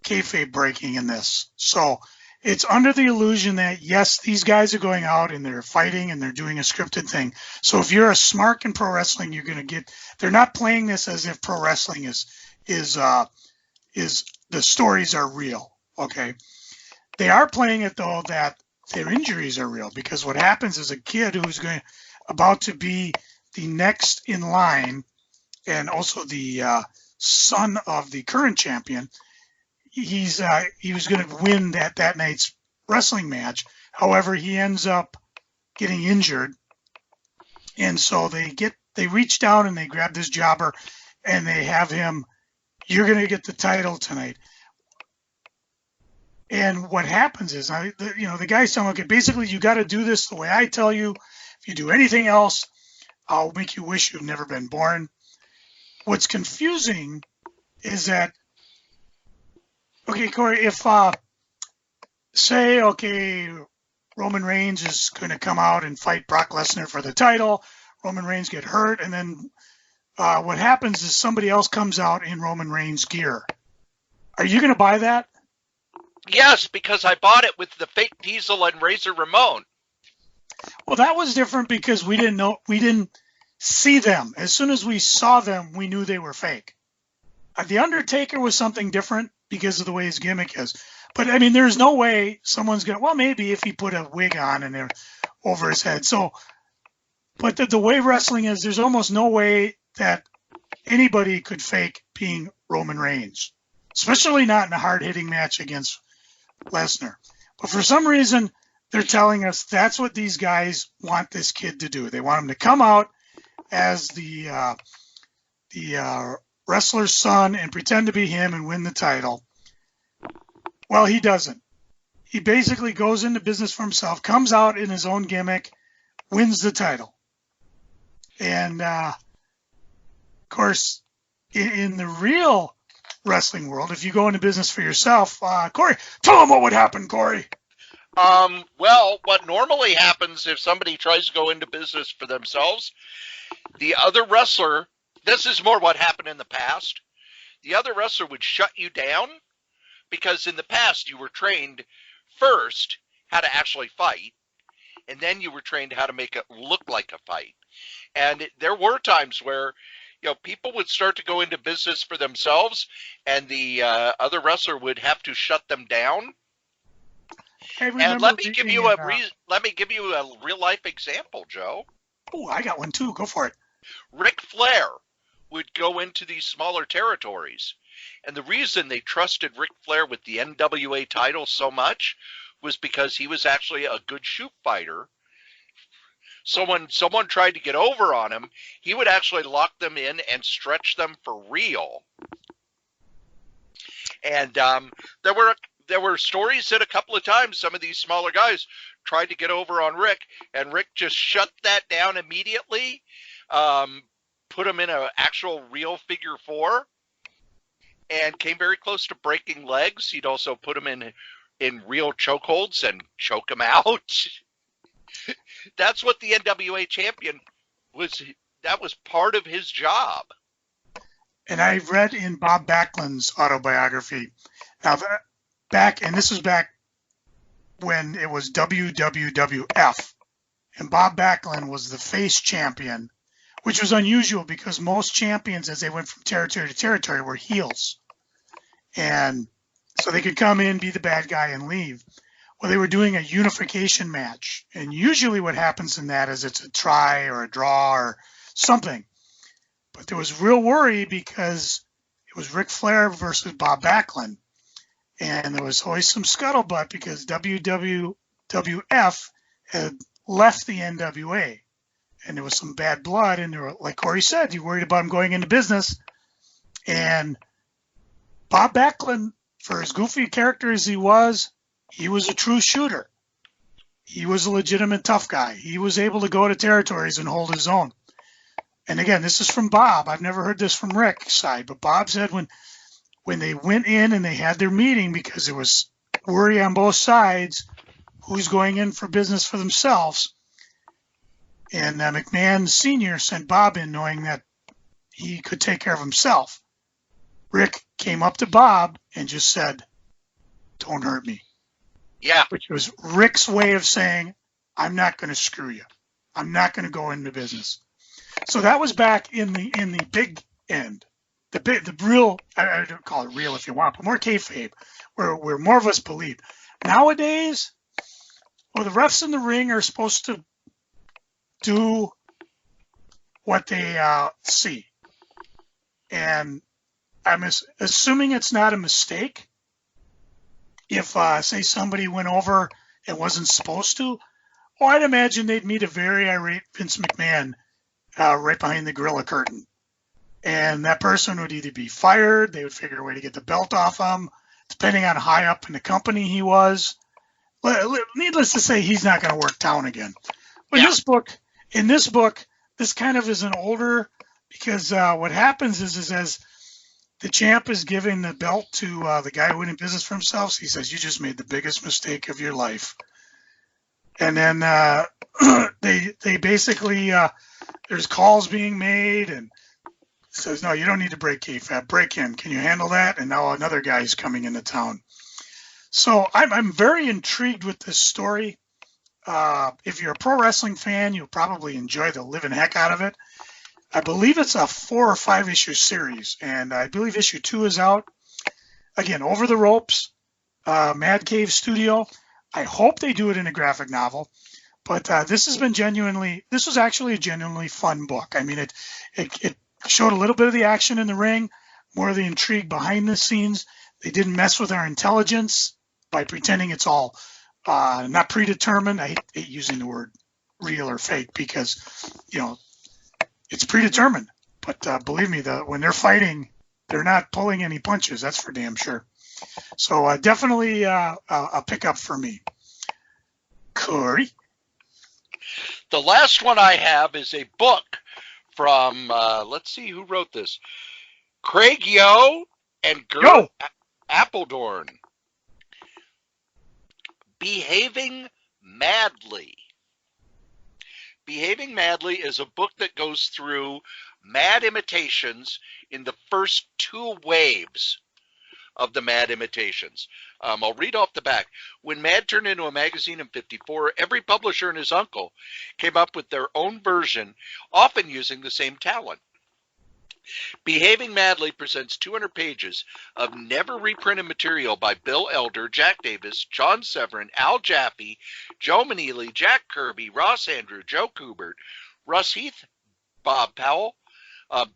kayfabe breaking in this, so it's under the illusion that, yes, these guys are going out and they're fighting and they're doing a scripted thing. So if you're a smart in pro wrestling, you're going to get. They're not playing this as if pro wrestling is the stories are real. Okay, they are playing it though that their injuries are real, because what happens is a kid who's about to be the next in line, and also the son of the current champion. He was going to win that night's wrestling match. However, he ends up getting injured, and so they reach down and they grab this jobber, and they have him. You're going to get the title tonight. And what happens is, the guy's telling, okay, basically you got to do this the way I tell you. If you do anything else, I'll make you wish you've never been born. What's confusing is that, okay, Cory, if, Roman Reigns is going to come out and fight Brock Lesnar for the title, Roman Reigns get hurt, and then what happens is somebody else comes out in Roman Reigns gear. Are you going to buy that? Yes, because I bought it with the fake Diesel and Razor Ramon. Well, that was different because we didn't see them. As soon as we saw them, we knew they were fake. The Undertaker was something different because of the way his gimmick is. But, I mean, there's no way someone's going to, well, maybe if he put a wig on and over his head. So, But the way wrestling is, there's almost no way that anybody could fake being Roman Reigns, especially not in a hard-hitting match against Lesnar. But for some reason, they're telling us that's what these guys want this kid to do. They want him to come out as the wrestler's son and pretend to be him and win the title. Well, he doesn't. He basically goes into business for himself, comes out in his own gimmick, wins the title. And, of course, in the real wrestling world, if you go into business for yourself, Cory, tell them what would happen, Cory. Well, what normally happens if somebody tries to go into business for themselves, the other wrestler, this is more what happened in the past, the other wrestler would shut you down because in the past you were trained first how to actually fight, and then you were trained how to make it look like a fight. And there were times where, you know, people would start to go into business for themselves, and the other wrestler would have to shut them down. And let me give you a real life example, Joe. Oh, I got one too. Go for it. Ric Flair would go into these smaller territories, and the reason they trusted Ric Flair with the NWA title so much was because he was actually a good shoot fighter. So when someone tried to get over on him, he would actually lock them in and stretch them for real. And there were stories that a couple of times some of these smaller guys tried to get over on Rick, and Rick just shut that down immediately, put him in an actual real figure four, and came very close to breaking legs. He'd also put him in real chokeholds and choke him out. That's what the NWA champion was. That was part of his job. And I read in Bob Backlund's autobiography, and this was back when it was WWWF, and Bob Backlund was the face champion, which was unusual because most champions, as they went from territory to territory, were heels. And so they could come in, be the bad guy, and leave. Well, they were doing a unification match. And usually what happens in that is it's a try or a draw or something. But there was real worry because it was Ric Flair versus Bob Backlund. And there was always some scuttlebutt because WWF had left the NWA. And there was some bad blood. And there were, like Cory said, you worried about him going into business. And Bob Backlund, for as goofy a character as he was a true shooter. He was a legitimate tough guy. He was able to go to territories and hold his own. And again, this is from Bob. I've never heard this from Rick's side, but Bob said when they went in and they had their meeting, because there was worry on both sides, who's going in for business for themselves. And McMahon Sr. sent Bob in knowing that he could take care of himself. Rick came up to Bob and just said, "Don't hurt me." Yeah. Which was Rick's way of saying, "I'm not going to screw you. I'm not going to go into business." So that was back in the big end, the real, I don't call it real if you want, but more kayfabe, where more of us believe. Nowadays, well, the refs in the ring are supposed to do what they see, and I'm assuming it's not a mistake. If, say, somebody went over and wasn't supposed to, well, I'd imagine they'd meet a very irate Vince McMahon right behind the Gorilla Curtain. And that person would either be fired, they would figure a way to get the belt off him, depending on how high up in the company he was. Needless to say, he's not going to work town again. But in this book, this kind of is an older, because what happens is as the champ is giving the belt to the guy who went in business for himself, he says, "You just made the biggest mistake of your life." And then they basically, there's calls being made, and says, "No, you don't need to break kayfabe. Break him. Can you handle that?" And now another guy's coming into town. So I'm very intrigued with this story. If you're a pro wrestling fan, you'll probably enjoy the living heck out of it. I believe it's a 4 or 5 issue series, and I believe issue 2 is out. Again, Over the Ropes, Mad Cave Studio. I hope they do it in a graphic novel. But this was actually a genuinely fun book. I mean, it showed a little bit of the action in the ring, more of the intrigue behind the scenes. They didn't mess with our intelligence by pretending it's all not predetermined. I hate using the word real or fake because, it's predetermined. But believe me, when they're fighting, they're not pulling any punches. That's for damn sure. So definitely a pickup for me. Cory? The last one I have is a book from, let's see who wrote this. Craig Yo and Gert Appledorn. Behaving Madly. Behaving Madly is a book that goes through mad imitations in the first 2 waves of the mad imitations. I'll read off the back. When Mad turned into a magazine in '54, every publisher and his uncle came up with their own version, often using the same talent. Behaving Madly presents 200 pages of never reprinted material by Bill Elder, Jack Davis, John Severin, Al Jaffe, Joe Maneely, Jack Kirby, Ross Andrew, Joe Kubert, Russ Heath, Bob Powell,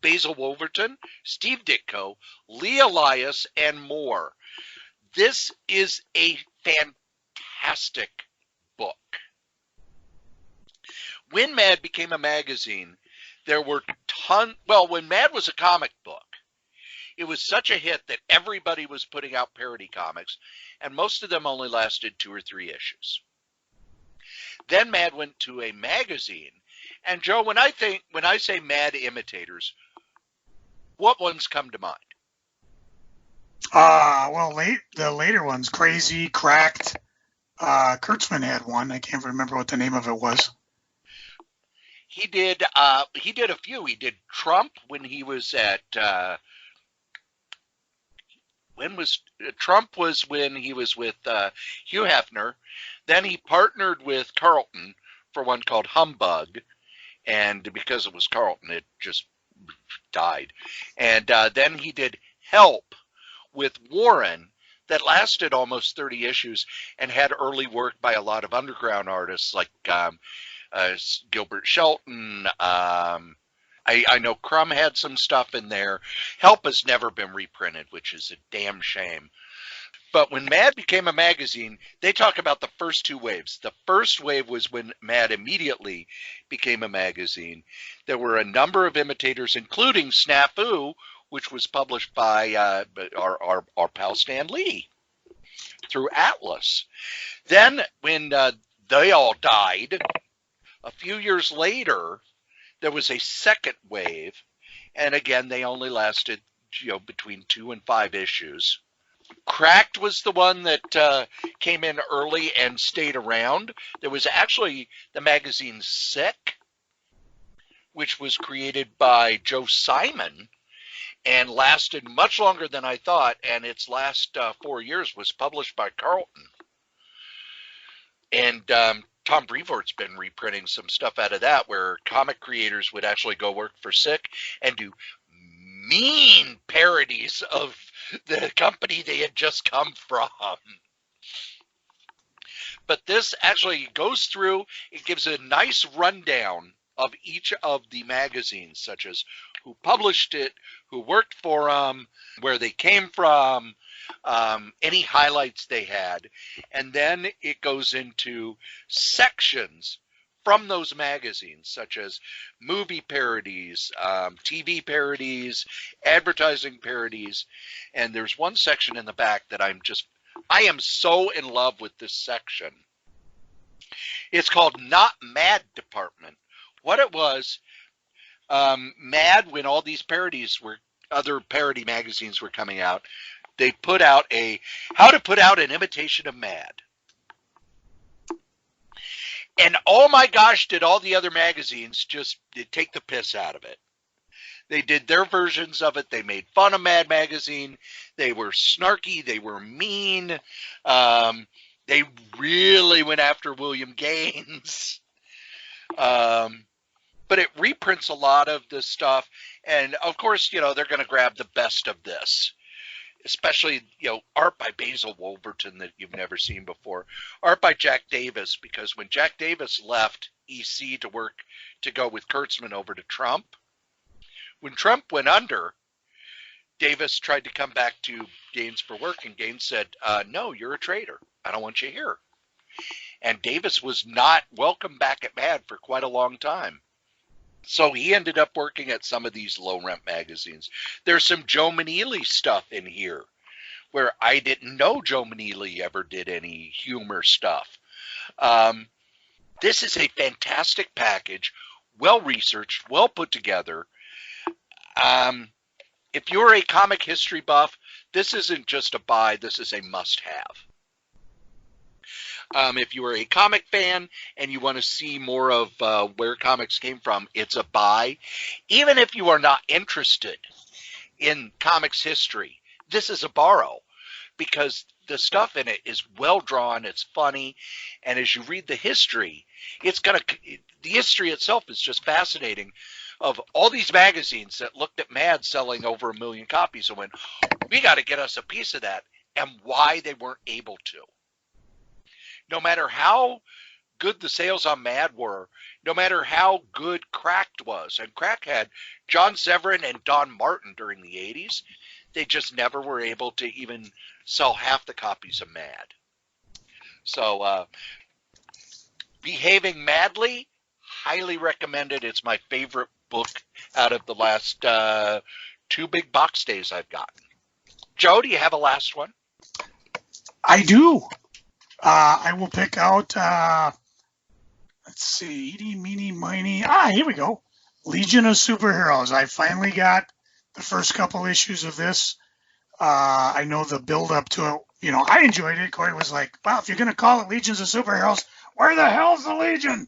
Basil Wolverton, Steve Ditko, Lee Elias, and more. This is a fantastic book. When Mad became a magazine, there were when Mad was a comic book, it was such a hit that everybody was putting out parody comics, and most of them only lasted 2 or 3 issues. Then Mad went to a magazine, and Joe, when I say Mad imitators, what ones come to mind? The later ones, Crazy, Cracked. Kurtzman had one. I can't remember what the name of it was. He did a few. He did Trump when he was at Trump was when he was with Hugh Hefner. Then he partnered with Carlton for one called Humbug, and because it was Carlton, it just died. And then he did Help with Warren that lasted almost 30 issues and had early work by a lot of underground artists like Gilbert Shelton. I know Crumb had some stuff in there. Help has never been reprinted, which is a damn shame. But when Mad became a magazine, they talk about the first 2 waves. The first wave was when Mad immediately became a magazine. There were a number of imitators, including Snafu, which was published by our pal Stan Lee through Atlas. Then when they all died, a few years later, there was a second wave, and again, they only lasted between 2 and 5 issues. Cracked was the one that came in early and stayed around. There was actually the magazine Sick, which was created by Joe Simon and lasted much longer than I thought, and its last 4 years was published by Carlton. And Tom Brevoort's been reprinting some stuff out of that, where comic creators would actually go work for Sick and do mean parodies of the company they had just come from. But this actually goes through, it gives a nice rundown of each of the magazines, such as who published it, who worked for them, where they came from, any highlights they had. And then it goes into sections from those magazines, such as movie parodies, TV parodies, advertising parodies. And there's one section in the back that I am so in love with this section. It's called Not Mad Department. What it was, Mad, when all these other parody magazines were coming out, they put out how to put out an imitation of Mad. And oh my gosh, did all the other magazines just take the piss out of it. They did their versions of it. They made fun of Mad Magazine. They were snarky. They were mean. They really went after William Gaines. But it reprints a lot of this stuff. And, of course, they're going to grab the best of this. especially, art by Basil Wolverton that you've never seen before, art by Jack Davis, because when Jack Davis left EC to go with Kurtzman over to Trump, when Trump went under, Davis tried to come back to Gaines for work, and Gaines said, no, you're a traitor. I don't want you here. And Davis was not welcome back at Mad for quite a long time. So he ended up working at some of these low-rent magazines. There's some Joe Maneely stuff in here where I didn't know Joe Maneely ever did any humor stuff. This is a fantastic package, well-researched, well put together. If you're a comic history buff, this isn't just a buy, this is a must-have. If you are a comic fan and you want to see more of where comics came from, it's a buy. Even if you are not interested in comics history, this is a borrow, because the stuff in it is well drawn, it's funny, and as you read the history, the history itself is just fascinating, of all these magazines that looked at Mad selling over 1 million copies and went, we got to get us a piece of that, and why they weren't able to. No matter how good the sales on Mad were, no matter how good Cracked was, and Crack had John Severin and Don Martin during the 80s, they just never were able to even sell half the copies of Mad. So, Behaving Madly, highly recommended. It's my favorite book out of the last 2 big box days I've gotten. Joe, do you have a last one? I do. I will pick out, let's see, Eeny, Meeny, Miny. Here we go. Legion of Superheroes. I finally got the first couple issues of this. I know the build up to it. I enjoyed it. Cory was like, well, if you're going to call it Legions of Superheroes, where the hell's the Legion?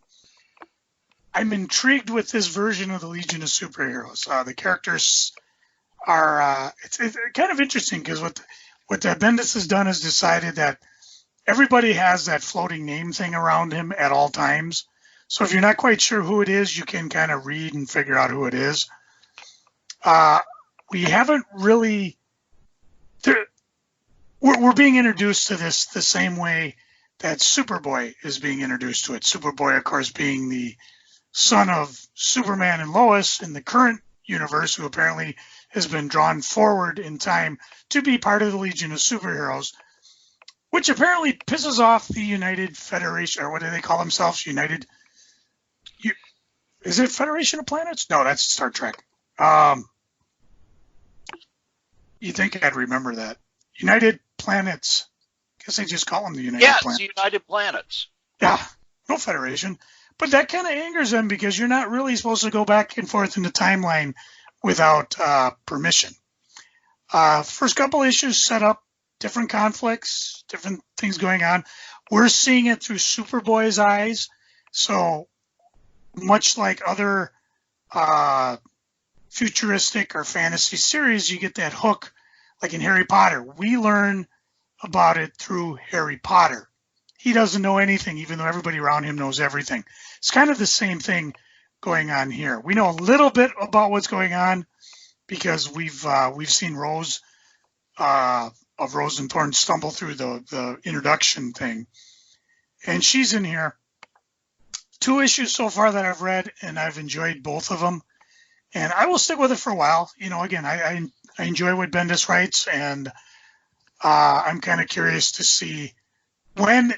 I'm intrigued with this version of the Legion of Superheroes. The characters are, it's kind of interesting, because what Bendis has done is decided that everybody has that floating name thing around him at all times. So if you're not quite sure who it is, you can kind of read and figure out who it is. We haven't really... We're being introduced to this the same way that Superboy is being introduced to it. Superboy, of course, being the son of Superman and Lois in the current universe, who apparently has been drawn forward in time to be part of the Legion of Superheroes, which apparently pisses off the United Federation, or what do they call themselves? Is it Federation of Planets? No, that's Star Trek. You'd think I'd remember that. United Planets. I guess they just call them the United Planets. Yeah, it's United Planets. Yeah, no Federation. But that kind of angers them, because you're not really supposed to go back and forth in the timeline without permission. First couple issues set up different conflicts, different things going on. We're seeing it through Superboy's eyes. So much like other futuristic or fantasy series, you get that hook, like in Harry Potter. We learn about it through Harry Potter. He doesn't know anything, even though everybody around him knows everything. It's kind of the same thing going on here. We know a little bit about what's going on because we've seen Rose of Rose and Thorn stumble through the introduction thing, and she's in here. 2 issues so far that I've read, and I've enjoyed both of them, and I will stick with it for a while. Again, I enjoy what Bendis writes, and I'm kind of curious to see when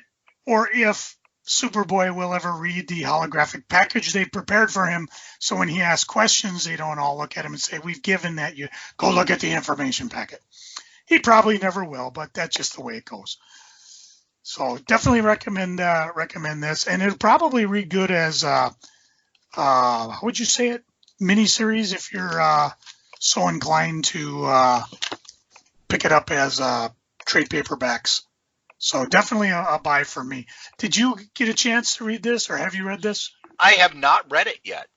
or if Superboy will ever read the holographic package they prepared for him, so when he asks questions, they don't all look at him and say, we've given that, you go look at the information packet. He probably never will, but that's just the way it goes. So definitely recommend this, and it'll probably read good as how would you say it, miniseries, if you're so inclined to pick it up as trade paperbacks. So definitely a buy for me. Did you get a chance to read this, or have you read this? I have not read it yet.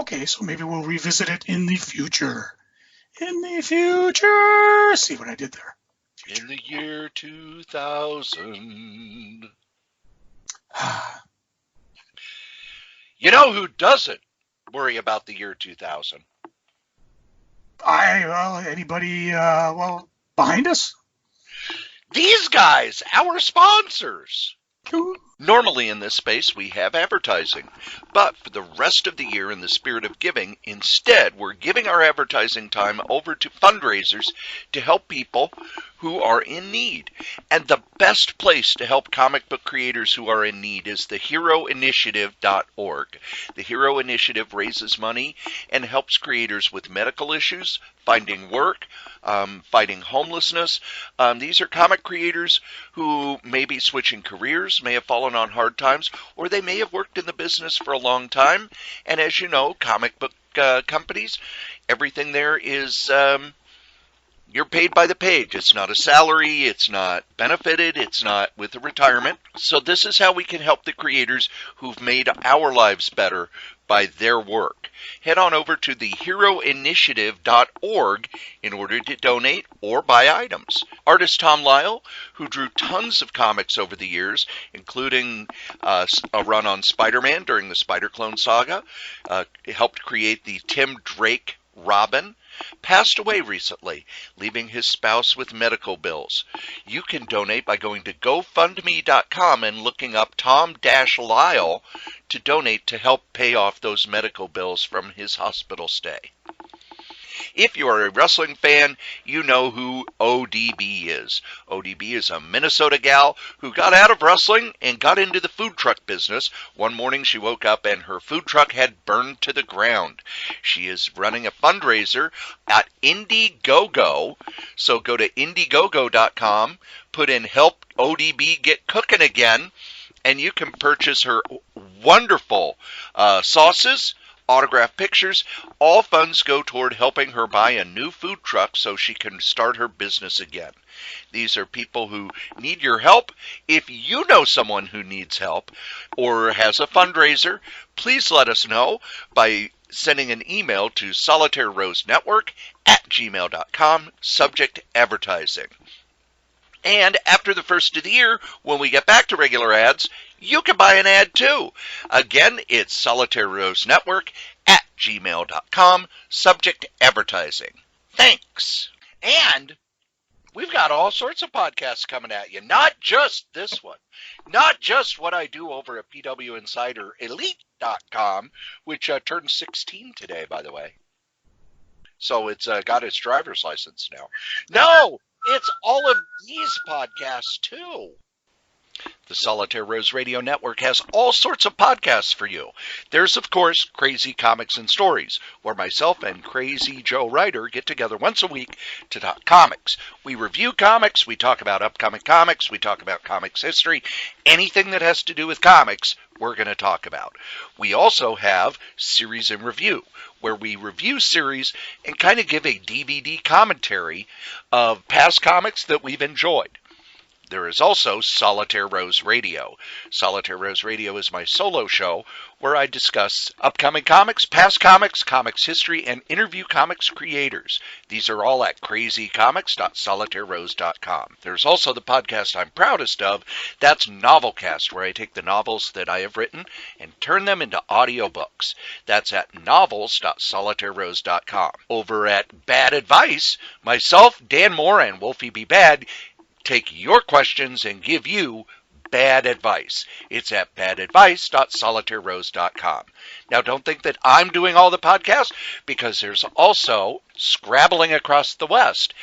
Okay, so maybe we'll revisit it in the future. In the future. See what I did there? Future. In the year 2000. You know who doesn't worry about the year 2000? Anybody, behind us? These guys, our sponsors. Normally in this space we have advertising, but for the rest of the year, in the spirit of giving, instead we're giving our advertising time over to fundraisers to help people who are in need. And the best place to help comic book creators who are in need is the heroinitiative.org. The Hero Initiative raises money and helps creators with medical issues, finding work, fighting homelessness. These are comic creators who may be switching careers, may have fallen on hard times, or they may have worked in the business for a long time. And as you know, comic book companies, everything there is you're paid by the page. It's not a salary. It's not benefited. It's not with a retirement. So this is how we can help the creators who've made our lives better by their work. Head on over to the heroinitiative.org in order to donate or buy items. Artist Tom Lyle, who drew tons of comics over the years, including a run on Spider-Man during the Spider-Clone saga, helped create the Tim Drake Robin, passed away recently, leaving his spouse with medical bills. You can donate by going to GoFundMe.com and looking up Tom-Lyle to donate to help pay off those medical bills from his hospital stay. If you are a wrestling fan, you know who ODB is. ODB is a Minnesota gal who got out of wrestling and got into the food truck business. One morning she woke up and her food truck had burned to the ground. She is running a fundraiser at Indiegogo. So go to Indiegogo.com, put in Help ODB Get Cooking Again, and you can purchase her wonderful sauces, autographed pictures. All funds go toward helping her buy a new food truck so she can start her business again. These are people who need your help. If you know someone who needs help or has a fundraiser, please let us know by sending an email to solitairerosenetwork@gmail.com, subject advertising. And after the first of the year, when we get back to regular ads, you can buy an ad too. Again, it's solitairerosenetwork@gmail.com, subject advertising. Thanks. And we've got all sorts of podcasts coming at you, not just this one, not just what I do over at PWInsiderElite.com, which turned 16 today, by the way. So it's got its driver's license now. No, it's all of these podcasts too. The Solitaire Rose Radio Network has all sorts of podcasts for you. There's, of course, Crazy Comics and Stories, where myself and Crazy Joe Ryder get together once a week to talk comics. We review comics, we talk about upcoming comics, we talk about comics history. Anything that has to do with comics, we're going to talk about. We also have Series in Review, where we review series and kind of give a DVD commentary of past comics that we've enjoyed. There is also Solitaire Rose Radio. Solitaire Rose Radio is my solo show where I discuss upcoming comics, past comics, comics history, and interview comics creators. These are all at crazycomics.solitairerose.com. There's also the podcast I'm proudest of. That's Novelcast, where I take the novels that I have written and turn them into audiobooks. That's at novels.solitairerose.com. Over at Bad Advice, myself, Dan Moore, and Wolfie B. Bad take your questions and give you bad advice. It's at badadvice.solitairerose.com. Now, don't think that I'm doing all the podcasts, because there's also Scrabbling Across the West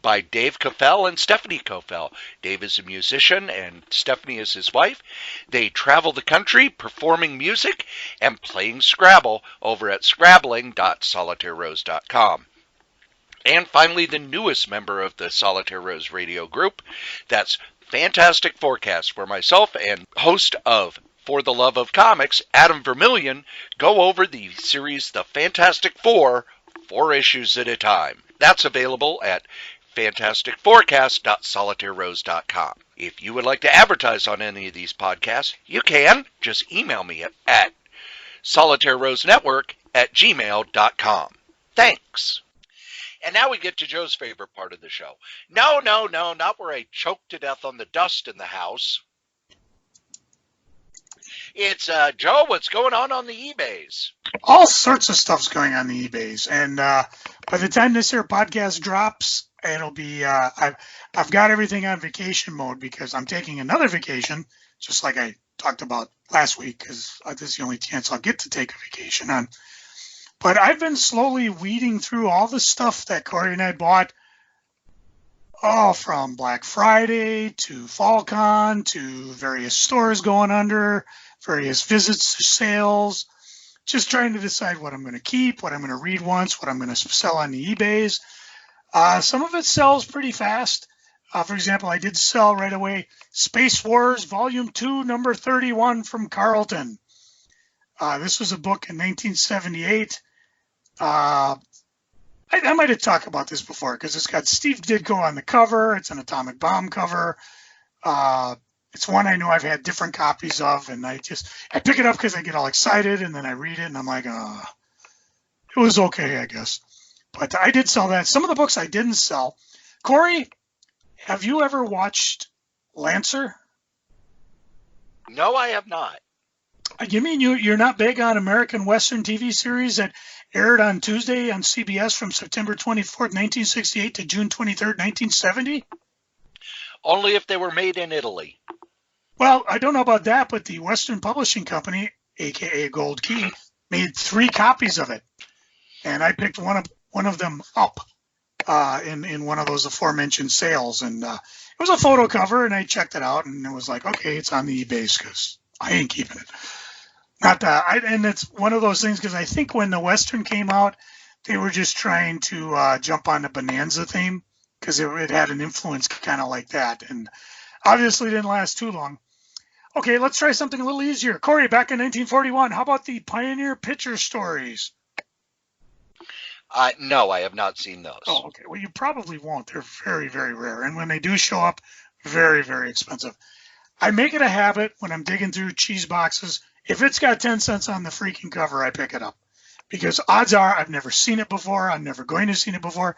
by Dave Coffell and Stephanie Coffell. Dave is a musician and Stephanie is his wife. They travel the country performing music and playing Scrabble over at scrabbling.solitairerose.com. And finally, the newest member of the Solitaire Rose Radio group, that's Fantastic Forecast, where myself and host of For the Love of Comics, Adam Vermillion, go over the series The Fantastic Four, 4 issues at a time. That's available at fantasticforecast.solitairerose.com. If you would like to advertise on any of these podcasts, you can. Just email me at solitairerosenetwork@gmail.com. Thanks. And now we get to Joe's favorite part of the show. No, not where I choke to death on the dust in the house. It's, Joe, what's going on the eBays? All sorts of stuff's going on the eBays. And by the time this here podcast drops, it'll be I've got everything on vacation mode because I'm taking another vacation, just like I talked about last week, because this is the only chance I'll get to take a vacation on. But I've been slowly weeding through all the stuff that Cory and I bought, all from Black Friday to FallCon to various stores going under, various visits to sales, just trying to decide what I'm going to keep, what I'm going to read once, what I'm going to sell on the eBays. Some of it sells pretty fast. For example, I did sell right away Space Wars Volume 2, number 31 from Carlton. This was a book in 1978. I might have talked about this before because it's got Steve Ditko on the cover. It's an atomic bomb cover. It's one I know I've had different copies of, and I pick it up because I get all excited, and then I read it, and I'm like, it was okay, I guess. But I did sell that. Some of the books I didn't sell. Cory, have you ever watched Lancer? No, I have not. You mean you're not big on American Western TV series that aired on Tuesday on CBS from September 24th, 1968 to June 23rd, 1970? Only if they were made in Italy. Well, I don't know about that, but the Western Publishing Company, a.k.a. Gold Key, made 3 copies of it. And I picked one of them up in one of those aforementioned sales. And it was a photo cover, and I checked it out, and it was like, okay, it's on the eBay because I ain't keeping it. Not that, and it's one of those things because I think when the Western came out, they were just trying to jump on the Bonanza theme because it had an influence kind of like that, and obviously didn't last too long. Okay, let's try something a little easier. Cory, back in 1941, how about the Pioneer Picture Stories? No, I have not seen those. Oh, okay. Well, you probably won't. They're very, very rare, and when they do show up, very, very expensive. I make it a habit when I'm digging through cheese boxes. If it's got 10 cents on the freaking cover, I pick it up. Because odds are I've never seen it before. I'm never going to see it before.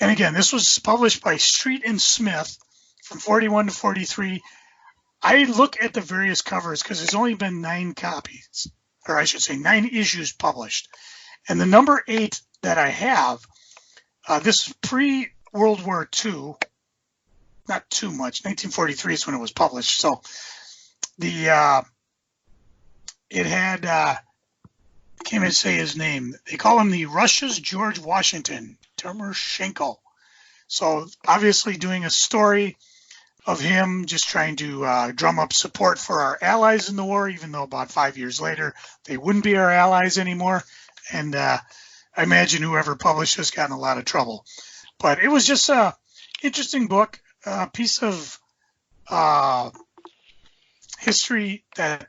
And again, this was published by Street and Smith from 41 to 43. I look at the various covers because there's only been 9 copies, or I should say 9 issues published. And the number 8 that I have, this is pre-World War II. Not too much. 1943 is when it was published. So it had, I can't even say his name. They call him the Russia's George Washington, Timoshenko. So obviously doing a story of him just trying to drum up support for our allies in the war, even though about 5 years later they wouldn't be our allies anymore. And I imagine whoever published this got in a lot of trouble. But it was just an interesting book. A piece of history that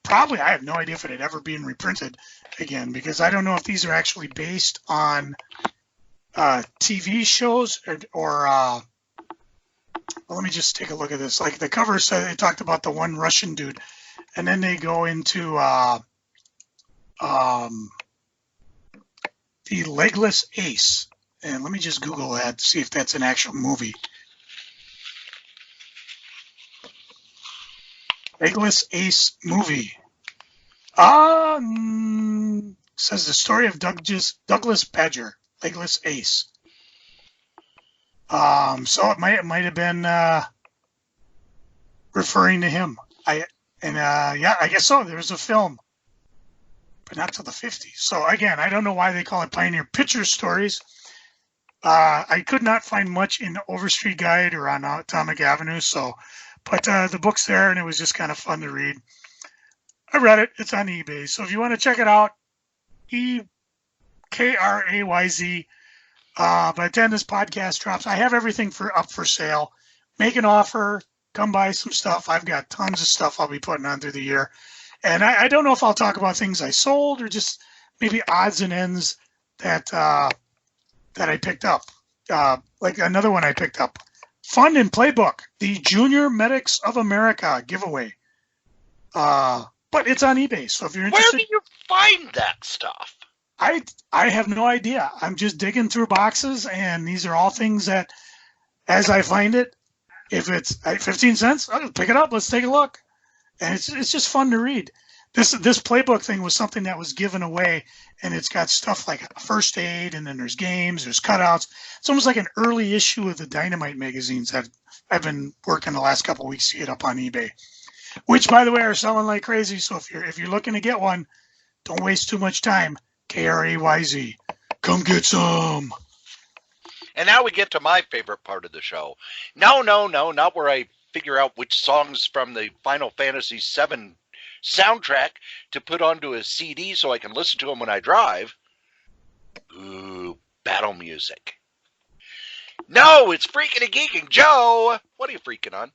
probably I have no idea if it had ever been reprinted again, because I don't know if these are actually based on TV shows or well, let me just take a look at this. Like the cover said, they talked about the one Russian dude, and then they go into the Legless Ace, and let me just Google that to see if that's an actual movie. Legless Ace movie. Says the story of Douglas Badger, Legless Ace. So it might have been referring to him. Yeah, I guess so. There was a film, but not till the 50s. So again, I don't know why they call it Pioneer Picture Stories. I could not find much in the Overstreet Guide or on Atomic Avenue. So. But the book's there, and it was just kind of fun to read. I read it. It's on eBay. So if you want to check it out, EKRAYZ. By the time this podcast drops, I have everything up for sale. Make an offer. Come buy some stuff. I've got tons of stuff I'll be putting on through the year. And I don't know if I'll talk about things I sold or just maybe odds and ends that I picked up. Like another one I picked up. Fun and Playbook, the Junior Medics of America giveaway. But it's on eBay, so if you're interested. Where do you find that stuff? I have no idea. I'm just digging through boxes, and these are all things that, as I find it, if it's 15 cents, I'll pick it up. Let's take a look. And it's just fun to read. This playbook thing was something that was given away, and it's got stuff like first aid, and then there's games, there's cutouts. It's almost like an early issue of the Dynamite magazines that I've been working the last couple of weeks to get up on eBay, which, by the way, are selling like crazy. So if you're looking to get one, don't waste too much time. KRAYZ, come get some. And now we get to my favorite part of the show. No, not where I figure out which songs from the Final Fantasy VII soundtrack to put onto a CD so I can listen to them when I drive. Ooh, battle music. No, it's Freaking and Geeking. Joe, what are you freaking on?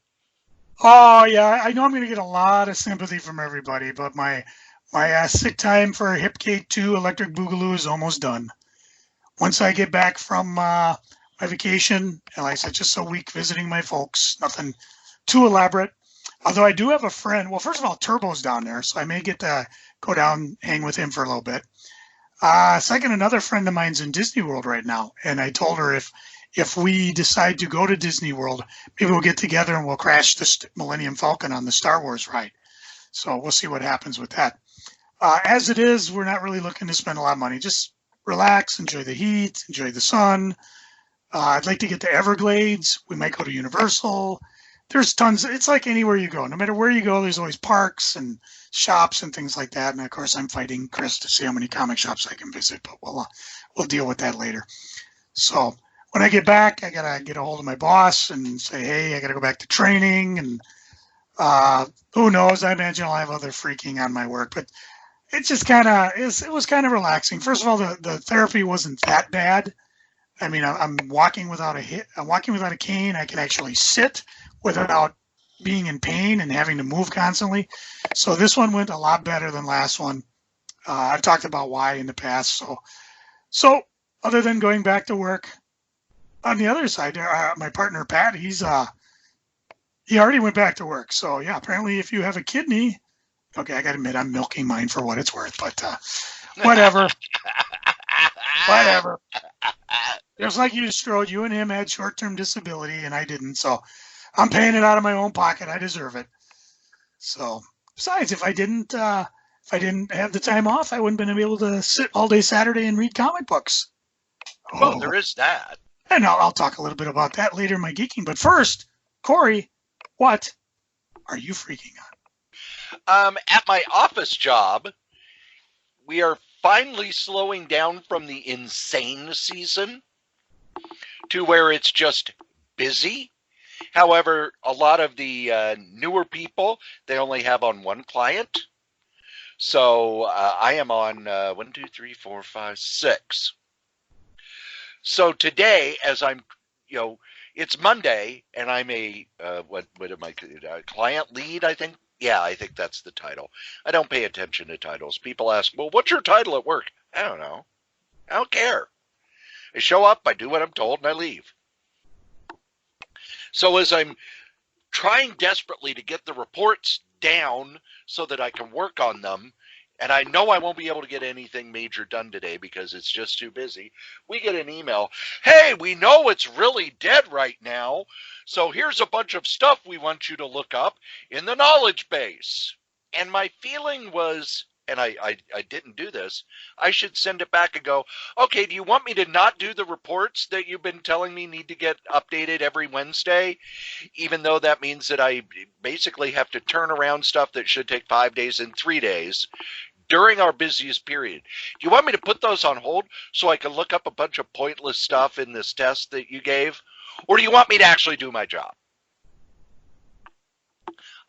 Oh, yeah, I know I'm going to get a lot of sympathy from everybody, but my sick time for Hipgate 2 Electric Boogaloo is almost done. Once I get back from my vacation, and like I said, just a week visiting my folks, nothing too elaborate. Although I do have a friend. Well, first of all, Turbo's down there, so I may get to go down, hang with him for a little bit. Second, another friend of mine's in Disney World right now, and I told her if we decide to go to Disney World, maybe we'll get together and we'll crash the Millennium Falcon on the Star Wars ride. So we'll see what happens with that. As it is, we're not really looking to spend a lot of money. Just relax, enjoy the heat, enjoy the sun. I'd like to get to Everglades. We might go to Universal. There's tons. It's like anywhere you go. No matter where you go, there's always parks and shops and things like that. And of course, I'm fighting Chris to see how many comic shops I can visit, but we'll deal with that later. So when I get back, I gotta get a hold of my boss and say, hey, I gotta go back to training. And who knows? I imagine I'll have other freaking on my work, but it just it was kind of relaxing. First of all, the therapy wasn't that bad. I mean, I'm walking without a cane. I can actually sit without being in pain and having to move constantly. So this one went a lot better than last one. I've talked about why in the past. So other than going back to work, on the other side, my partner Pat, he already went back to work. So yeah, apparently if you have a kidney, okay, I got to admit I'm milking mine for what it's worth, but whatever. Whatever. Just like you, Strode, you and him had short-term disability, and I didn't. So I'm paying it out of my own pocket. I deserve it. So besides, if I didn't have the time off, I wouldn't have been able to sit all day Saturday and read comic books. Well, there is that. And I'll talk a little bit about that later in my geeking. But first, Cory, what are you freaking on? At my office job, we are finally slowing down from the insane season to where it's just busy. However, a lot of the newer people, they only have on one client. So I am on 1, 2, 3, 4, 5, 6. So today, as I'm, it's Monday, and I'm a what am I? Client lead, I think. Yeah, I think that's the title. I don't pay attention to titles. People ask, well, what's your title at work? I don't know. I don't care. I show up, I do what I'm told, and I leave. So as I'm trying desperately to get the reports down so that I can work on them, and I know I won't be able to get anything major done today because it's just too busy, we get an email, hey, we know it's really dead right now, so here's a bunch of stuff we want you to look up in the knowledge base. And my feeling was, and I didn't do this, I should send it back and go, okay, do you want me to not do the reports that you've been telling me need to get updated every Wednesday, even though that means that I basically have to turn around stuff that should take 5 days in 3 days during our busiest period? Do you want me to put those on hold so I can look up a bunch of pointless stuff in this test that you gave? Or do you want me to actually do my job?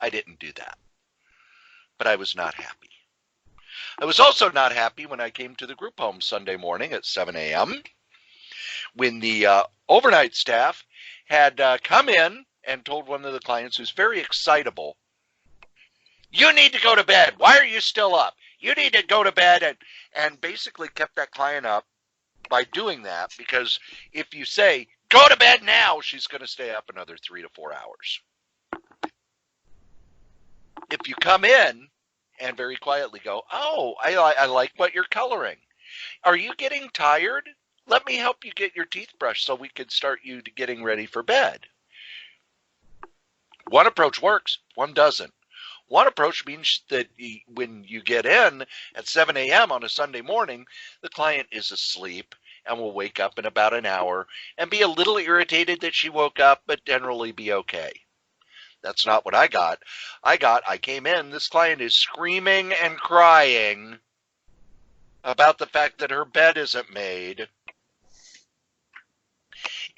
I didn't do that. But I was not happy. I was also not happy when I came to the group home Sunday morning at 7 a.m. when the overnight staff had come in and told one of the clients who's very excitable, you need to go to bed. Why are you still up? You need to go to bed, and basically kept that client up by doing that, because if you say, go to bed now, she's going to stay up another 3 to 4 hours. If you come in and very quietly go, oh, I like what you're coloring. Are you getting tired? Let me help you get your teeth brushed so we can start you to getting ready for bed. One approach works, one doesn't. One approach means that when you get in at 7 a.m. on a Sunday morning, the client is asleep and will wake up in about an hour and be a little irritated that she woke up, but generally be okay. That's not what I got. I came in, this client is screaming and crying about the fact that her bed isn't made.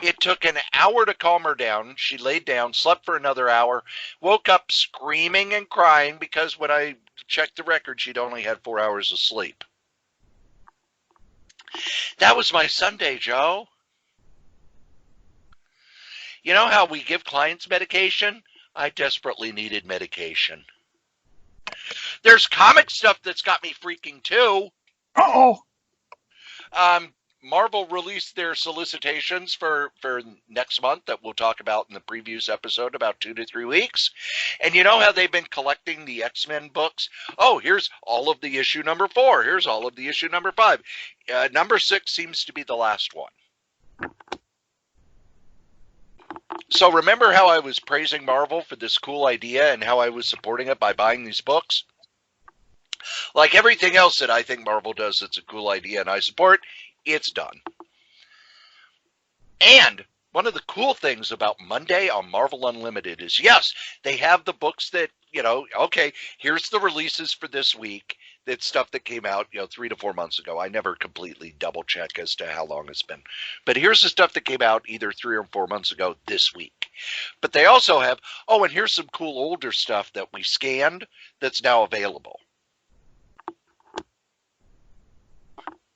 It took an hour to calm her down. She laid down, slept for another hour, woke up screaming and crying because when I checked the record, she'd only had 4 hours of sleep. That was my Sunday, Joe. You know how we give clients medication? I desperately needed medication. There's comic stuff that's got me freaking too. Uh-oh. Marvel released their solicitations for next month that we'll talk about in the previous episode, about 2 to 3 weeks. And you know how they've been collecting the X-Men books? Oh, here's all of the issue number 4. Here's all of the issue number 5. Number 6 seems to be the last one. So remember how I was praising Marvel for this cool idea and how I was supporting it by buying these books? Like everything else that I think Marvel does that's a cool idea and I support, it's done. And one of the cool things about Monday on Marvel Unlimited is, yes, they have the books that, okay, here's the releases for this week. That's stuff that came out, 3 to 4 months ago. I never completely double check as to how long it's been. But here's the stuff that came out either 3 or 4 months ago this week. But they also have, and here's some cool older stuff that we scanned that's now available.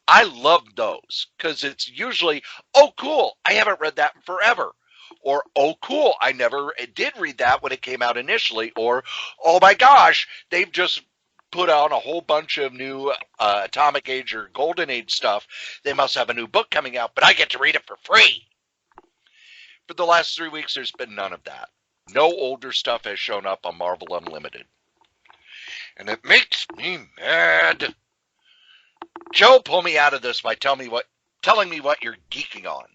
I love those because it's usually, oh, cool, I haven't read that in forever. Or, oh, cool, I never did read that when it came out initially. Or, oh, my gosh, they've just put on a whole bunch of new Atomic Age or Golden Age stuff. They must have a new book coming out, but I get to read it for free. For the last 3 weeks, there's been none of that. No older stuff has shown up on Marvel Unlimited. And it makes me mad. Joe, pull me out of this by telling me what you're geeking on.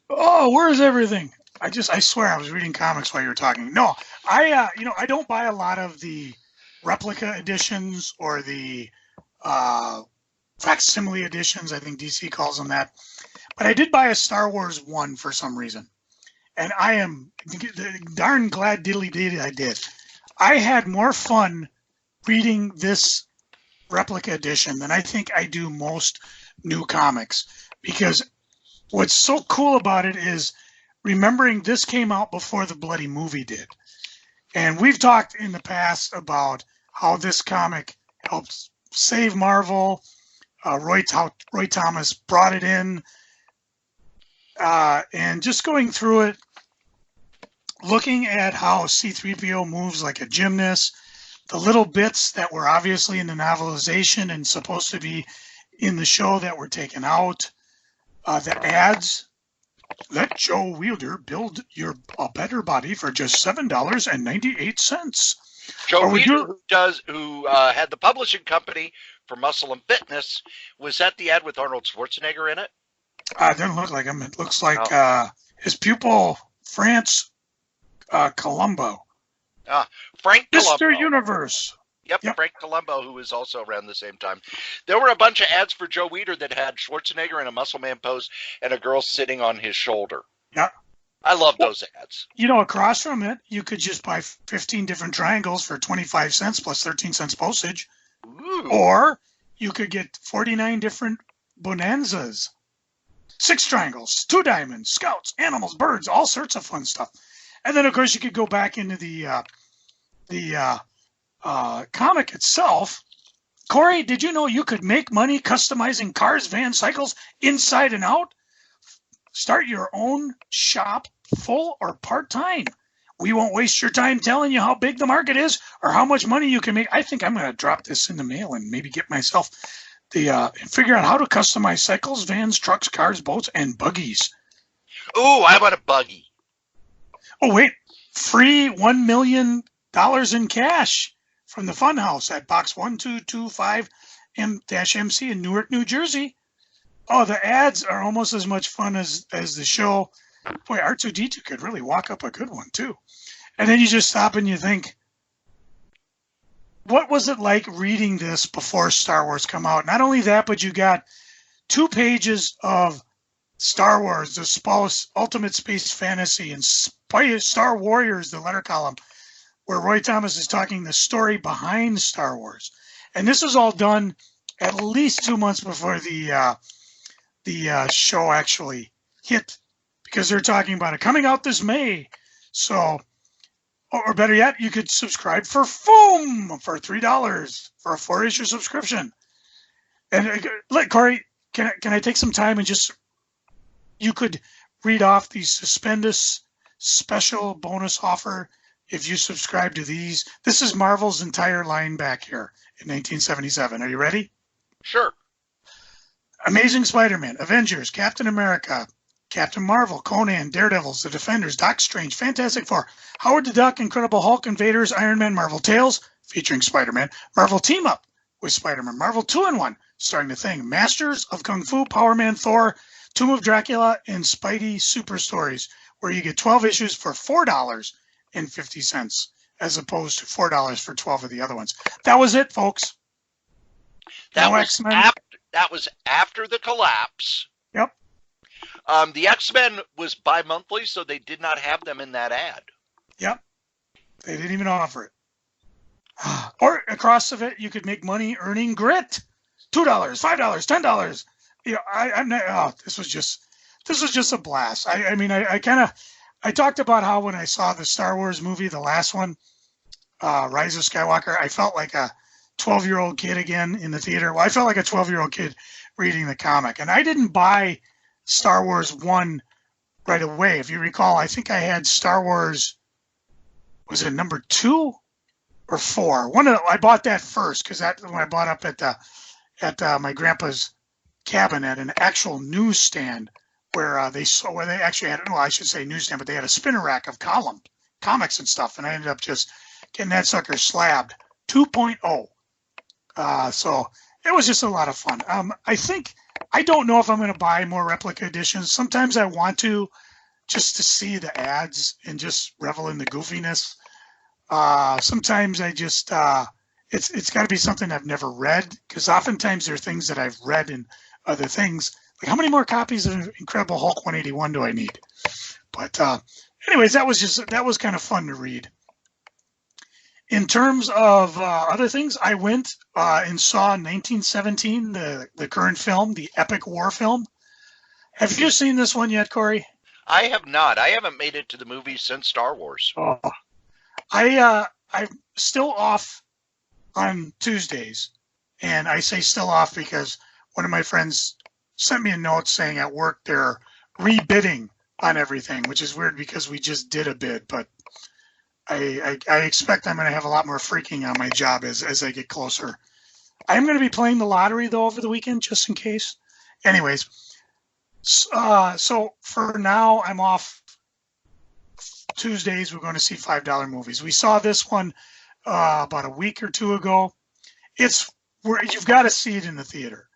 Oh, where's everything? I swear I was reading comics while you were talking. No, I don't buy a lot of the replica editions or the facsimile editions. I think DC calls them that. But I did buy a Star Wars 1 for some reason. And I am darn glad diddly I did. I had more fun reading this replica edition than I think I do most new comics. Because what's so cool about it is remembering this came out before the bloody movie did. And we've talked in the past about how this comic helped save Marvel. Roy Thomas brought it in. And just going through it, looking at how C-3PO moves like a gymnast, the little bits that were obviously in the novelization and supposed to be in the show that were taken out, the ads. Let Joe Wielder build a better body for just $7.98. Joe Wielder, who had the publishing company for Muscle and Fitness, was that the ad with Arnold Schwarzenegger in it? It doesn't look like him. It looks like his pupil, France Colombo. Frank Colombo. Mr. Universe. Yep, Frank Colombo, who was also around the same time. There were a bunch of ads for Joe Wielder that had Schwarzenegger in a muscle man pose and a girl sitting on his shoulder. Yeah. I love those ads. Across from it, you could just buy 15 different triangles for 25 cents plus 13 cents postage. Ooh. Or you could get 49 different bonanzas. 6 triangles, 2 diamonds, scouts, animals, birds, all sorts of fun stuff. And then, of course, you could go back into the comic itself. Cory, did you know you could make money customizing cars, vans, cycles inside and out? Start your own shop, full or part-time. We won't waste your time telling you how big the market is or how much money you can make. I think I'm going to drop this in the mail and maybe get myself figure out how to customize cycles, vans, trucks, cars, boats, and buggies. Ooh, I want a buggy. Oh, wait. Free $1 million in cash from the Funhouse at Box 1225-MC in Newark, New Jersey. Oh, the ads are almost as much fun as the show. Boy, R2-D2 could really walk up a good one, too. And then you just stop and you think, what was it like reading this before Star Wars come out? Not only that, but you got 2 pages of Star Wars, the Ultimate Space Fantasy, and Star Warriors, the letter column, where Roy Thomas is talking the story behind Star Wars. And this is all done at least 2 months before the show actually hit, because they're talking about it coming out this May. So, or better yet, you could subscribe for $3 for a 4-issue subscription. And Cory, can I take some time and just, you could read off the Suspendus special bonus offer if you subscribe to these. This is Marvel's entire line back here in 1977. Are you ready? Sure. Amazing Spider-Man, Avengers, Captain America, Captain Marvel, Conan, Daredevils, The Defenders, Doc Strange, Fantastic Four, Howard the Duck, Incredible Hulk, Invaders, Iron Man, Marvel Tales, featuring Spider-Man, Marvel Team Up with Spider-Man, Marvel 2-in-1, starring The Thing, Masters of Kung Fu, Power Man, Thor, Tomb of Dracula, and Spidey Super Stories, where you get 12 issues for $4.50, as opposed to $4 for 12 of the other ones. That was it, folks. That was after the collapse. Yep. The X-Men was bi-monthly, so they did not have them in that ad. Yep. They didn't even offer it. Or across of it, you could make money earning grit. $2, $5, $10. You know, I'm not. Oh, this was just a blast. I talked about how when I saw the Star Wars movie, the last one, Rise of Skywalker, I felt like a 12-year-old kid again in the theater. Well, I felt like a 12-year-old kid reading the comic, and I didn't buy Star Wars 1 right away. If you recall, I think I had Star Wars, was it number 2 or 4? I bought that first, because that when I bought up at my grandpa's cabin at an actual newsstand where they actually had, well, I should say newsstand, but they had a spinner rack of comics and stuff, and I ended up just getting that sucker slabbed 2.0. So it was just a lot of fun. I don't know if I'm going to buy more replica editions. Sometimes I want to, just to see the ads and just revel in the goofiness. Sometimes I just, it's got to be something I've never read, because oftentimes there are things that I've read in other things. Like, how many more copies of Incredible Hulk 181 do I need? But anyways, that was kind of fun to read. In terms of other things, I went and saw 1917, the current film, the epic war film. Have you seen this one yet, Cory? I have not. I haven't made it to the movies since Star Wars. Oh, I'm still off on Tuesdays, and I say still off because one of my friends sent me a note saying at work they're rebidding on everything, which is weird because we just did a bid, but I expect I'm going to have a lot more freaking on my job as I get closer. I'm going to be playing the lottery, though, over the weekend, just in case. Anyways, so for now, I'm off Tuesdays. We're going to see $5 movies. We saw this one about a week or two ago. You've got to see it in the theater.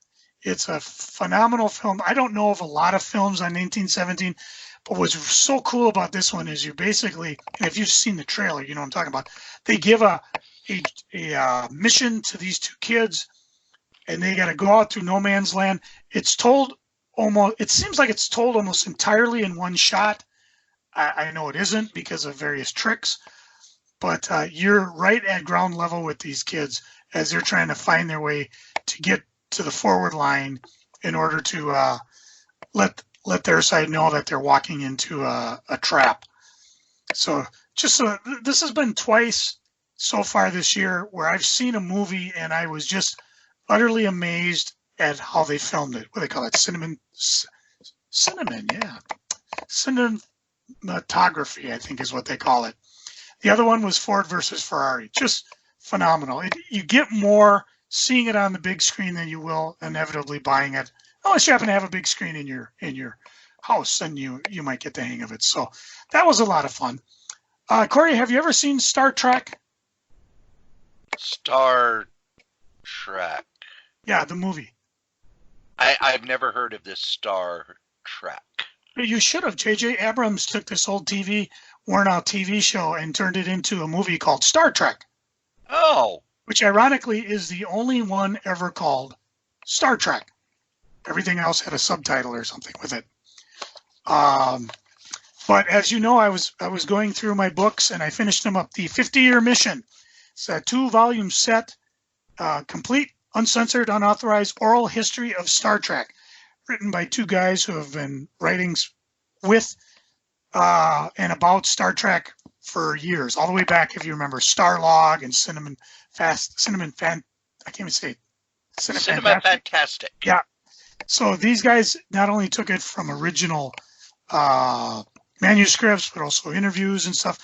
It's a phenomenal film. I don't know of a lot of films on 1917, but what's so cool about this one is you basically, and if you've seen the trailer, you know what I'm talking about. They give a mission to these 2 kids, and they got to go out through no man's land. It seems like it's told almost entirely in one shot. I know it isn't because of various tricks, but you're right at ground level with these kids as they're trying to find their way to get to the forward line in order to let their side know that they're walking into a trap. So this has been twice so far this year where I've seen a movie and I was just utterly amazed at how they filmed it. What do they call it? Cinematography, I think is what they call it. The other one was Ford versus Ferrari. Just phenomenal. You get more seeing it on the big screen than you will inevitably buying it. Unless you happen to have a big screen in your house, then you might get the hang of it. So that was a lot of fun. Cory, have you ever seen Star Trek? Star Trek. Yeah, the movie. I've never heard of this Star Trek. You should have. J.J. Abrams took this old TV worn out TV show and turned it into a movie called Star Trek. Oh. Which ironically is the only one ever called Star Trek. Everything else had a subtitle or something with it. But as you know, I was going through my books and I finished them up. The 50-Year Mission. It's a 2-volume set, complete, uncensored, unauthorized oral history of Star Trek, written by 2 guys who have been writing with and about Star Trek for years, all the way back, if you remember, Starlog and Cinema Fantastic. Yeah. So these guys not only took it from original manuscripts, but also interviews and stuff.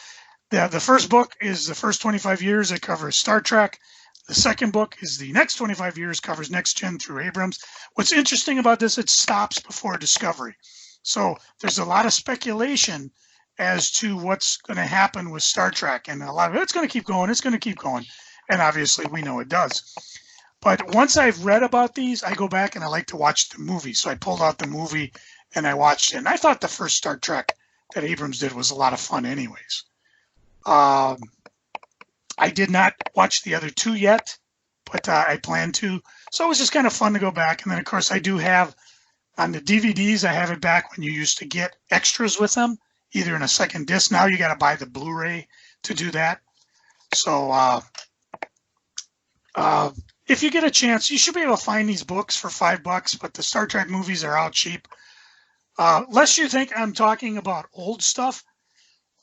The first book is the first 25 years. It covers Star Trek. The second book is the next 25 years, covers Next Gen through Abrams. What's interesting about this, it stops before Discovery. So there's a lot of speculation as to what's going to happen with Star Trek. And a lot of it's going to keep going. It's going to keep going. And obviously we know it does. But once I've read about these, I go back and I like to watch the movie. So I pulled out the movie and I watched it. And I thought the first Star Trek that Abrams did was a lot of fun anyways. I did not watch the other 2 yet, but I plan to. So it was just kind of fun to go back. And then, of course, I do have on the DVDs, I have it back when you used to get extras with them, either in a second disc. Now you got to buy the Blu-ray to do that. So if you get a chance, you should be able to find these books for $5, but the Star Trek movies are out cheap. Lest you think I'm talking about old stuff,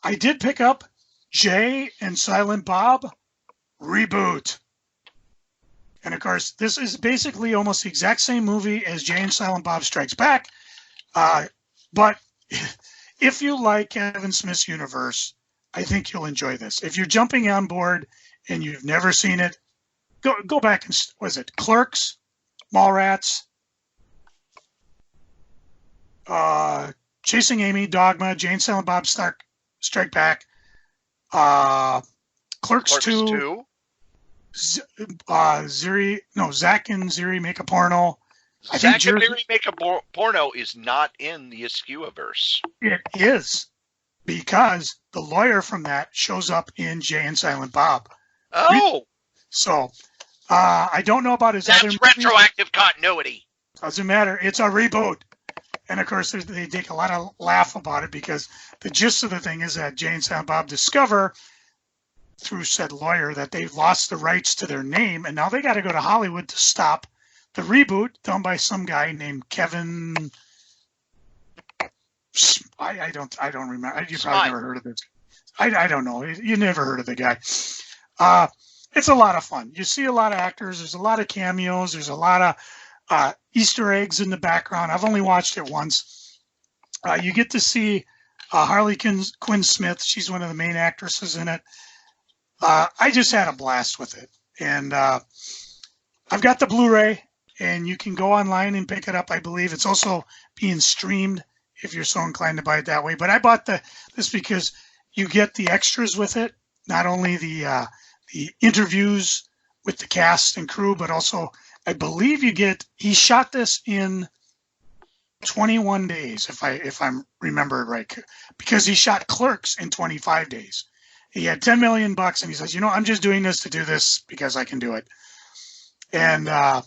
I did pick up Jay and Silent Bob Reboot. And of course, this is basically almost the exact same movie as Jay and Silent Bob Strikes Back. But if you like Kevin Smith's universe, I think you'll enjoy this. If you're jumping on board and you've never seen it, go back and, was it Clerks, Mallrats, Chasing Amy, Dogma, Jay and Silent Bob Strike Back, Clerks 2. Zach and Ziri Make a Porno. Zach and Ziri Make a Porno is not in the Askew-averse. It is, because the lawyer from that shows up in Jay and Silent Bob. Oh! So, I don't know about his other movies. That's retroactive continuity. Doesn't matter. It's a reboot. And, of course, they take a lot of laugh about it because the gist of the thing is that Jay and Silent Bob discover through said lawyer that they've lost the rights to their name, and now they got to go to Hollywood to stop the reboot done by some guy named Kevin. I don't remember. You probably never heard of this. I don't know. You never heard of the guy. It's a lot of fun. You see a lot of actors. There's a lot of cameos. There's a lot of Easter eggs in the background. I've only watched it once. You get to see Harley Quinn Smith. She's one of the main actresses in it. I just had a blast with it. And I've got the Blu-ray, and you can go online and pick it up. I believe it's also being streamed if you're so inclined to buy it that way. But I bought this because you get the extras with it, not only the interviews with the cast and crew, but also I believe he shot this in 21 days, if I remember it right, because he shot Clerks in 25 days. He had $10 million and he says, I'm just doing this to do this because I can do it. And I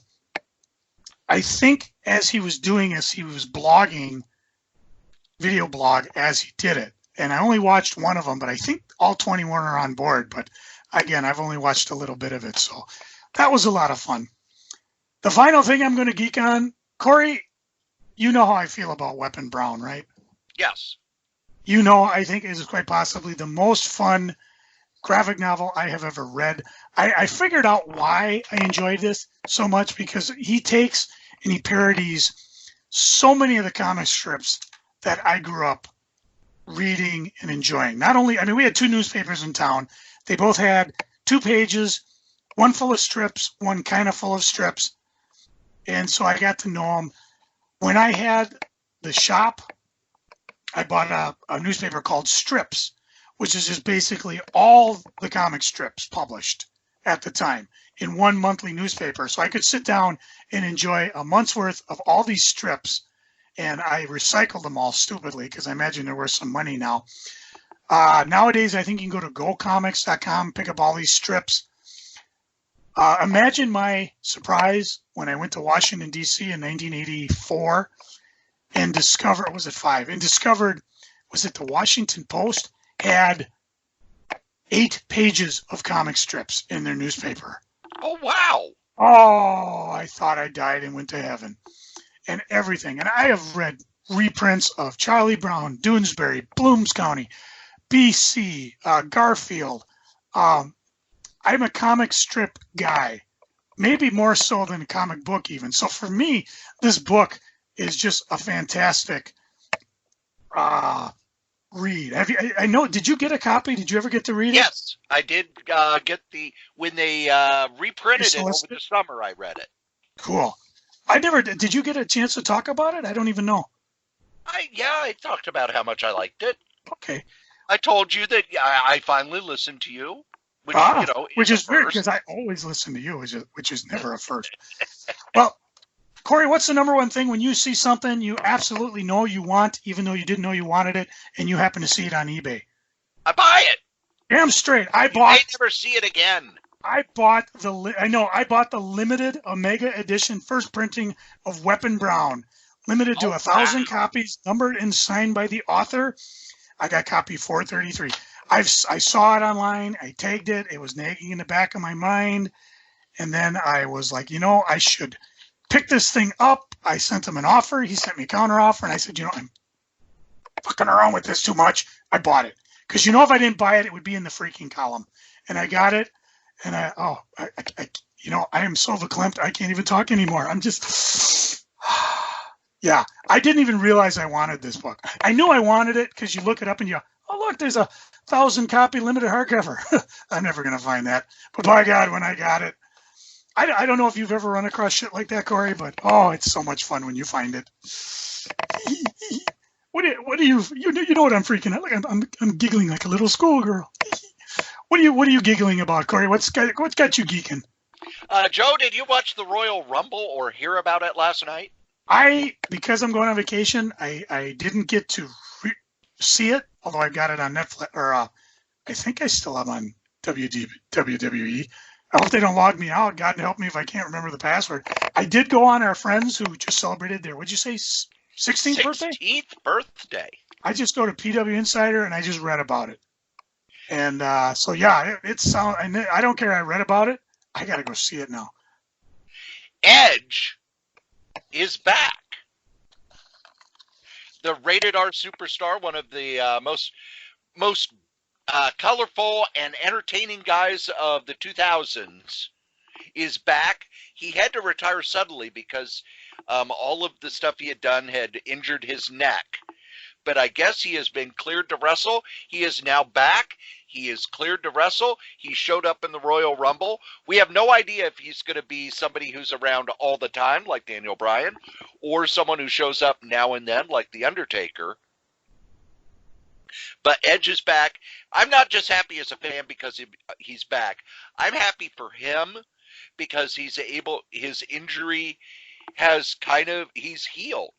think as he was doing this, he was blogging, video blog as he did it. And I only watched one of them, but I think all 21 are on board. But again, I've only watched a little bit of it. So that was a lot of fun. The final thing I'm going to geek on, Cory, you know how I feel about Weapon Brown, right? Yes. I think it is quite possibly the most fun graphic novel I have ever read. I figured out why I enjoyed this so much, because he takes and he parodies so many of the comic strips that I grew up reading and enjoying. Not only, we had 2 newspapers in town. They both had 2 pages, one full of strips, one kind of full of strips. And so I got to know him. When I had the shop, I bought a newspaper called Strips, which is just basically all the comic strips published at the time in one monthly newspaper. So I could sit down and enjoy a month's worth of all these strips. And I recycled them all stupidly because I imagine they're worth some money now. Nowadays, I think you can go to gocomics.com, pick up all these strips. Imagine my surprise when I went to Washington, D.C. in 1984 and discovered, was it 5? And discovered, was it the Washington Post had 8 pages of comic strips in their newspaper. Oh, wow. Oh, I thought I died and went to heaven. And everything. And I have read reprints of Charlie Brown, Doonesbury, Blooms County, BC, Garfield. I'm a comic strip guy, maybe more so than a comic book even. So for me, this book is just a fantastic read. I know, did you get a copy? Did you ever get to read it? Yes, I did get when they reprinted it over the summer, I read it. Cool. Did you get a chance to talk about it? I don't even know. I talked about how much I liked it. Okay. I told you that I finally listened to you. Which is weird because I always listen to you, which is never a first. Well, Cory, what's the number one thing when you see something you absolutely know you want, even though you didn't know you wanted it, and you happen to see it on eBay? I buy it. Damn straight. I may never see it again. I bought the limited Omega edition first printing of Weapon Brown, limited to 1,000 copies, numbered and signed by the author. I got copy 433. I saw it online. I tagged it. It was nagging in the back of my mind. And then I was like, I should pick this thing up. I sent him an offer. He sent me a counter offer. And I said, I'm fucking around with this too much. I bought it. Because if I didn't buy it, it would be in the freaking column. And I got it. And I am so verklempt. I can't even talk anymore. I'm just, yeah. I didn't even realize I wanted this book. I knew I wanted it because you look it up and you go, oh, look, there's a 1,000 copy limited hardcover. I'm never going to find that. But by God, when I got it, I don't know if you've ever run across shit like that, Cory, but it's so much fun when you find it. What do you know what I'm freaking out? Like I'm giggling like a little schoolgirl. What are you giggling about, Cory? What's got you geeking? Joe, did you watch the Royal Rumble or hear about it last night? Because I'm going on vacation, I didn't get to see it, although I got it on Netflix, or I think I still have on WWE. I hope they don't log me out. God help me if I can't remember the password. I did go on our friends who just celebrated their, what'd you say, 16th birthday? 16th birthday. I just go to PW Insider and I just read about it. And so, yeah, I don't care. I read about it. I got to go see it now. Edge is back. The rated R superstar, one of the most colorful and entertaining guys of the 2000s, is back. He had to retire suddenly because all of the stuff he had done had injured his neck. But I guess he has been cleared to wrestle. He is now back. He is cleared to wrestle. He showed up in the Royal Rumble. We have no idea if he's going to be somebody who's around all the time, like Daniel Bryan, or someone who shows up now and then, like The Undertaker. But Edge is back. I'm not just happy as a fan because he's back. I'm happy for him because his injury has he's healed.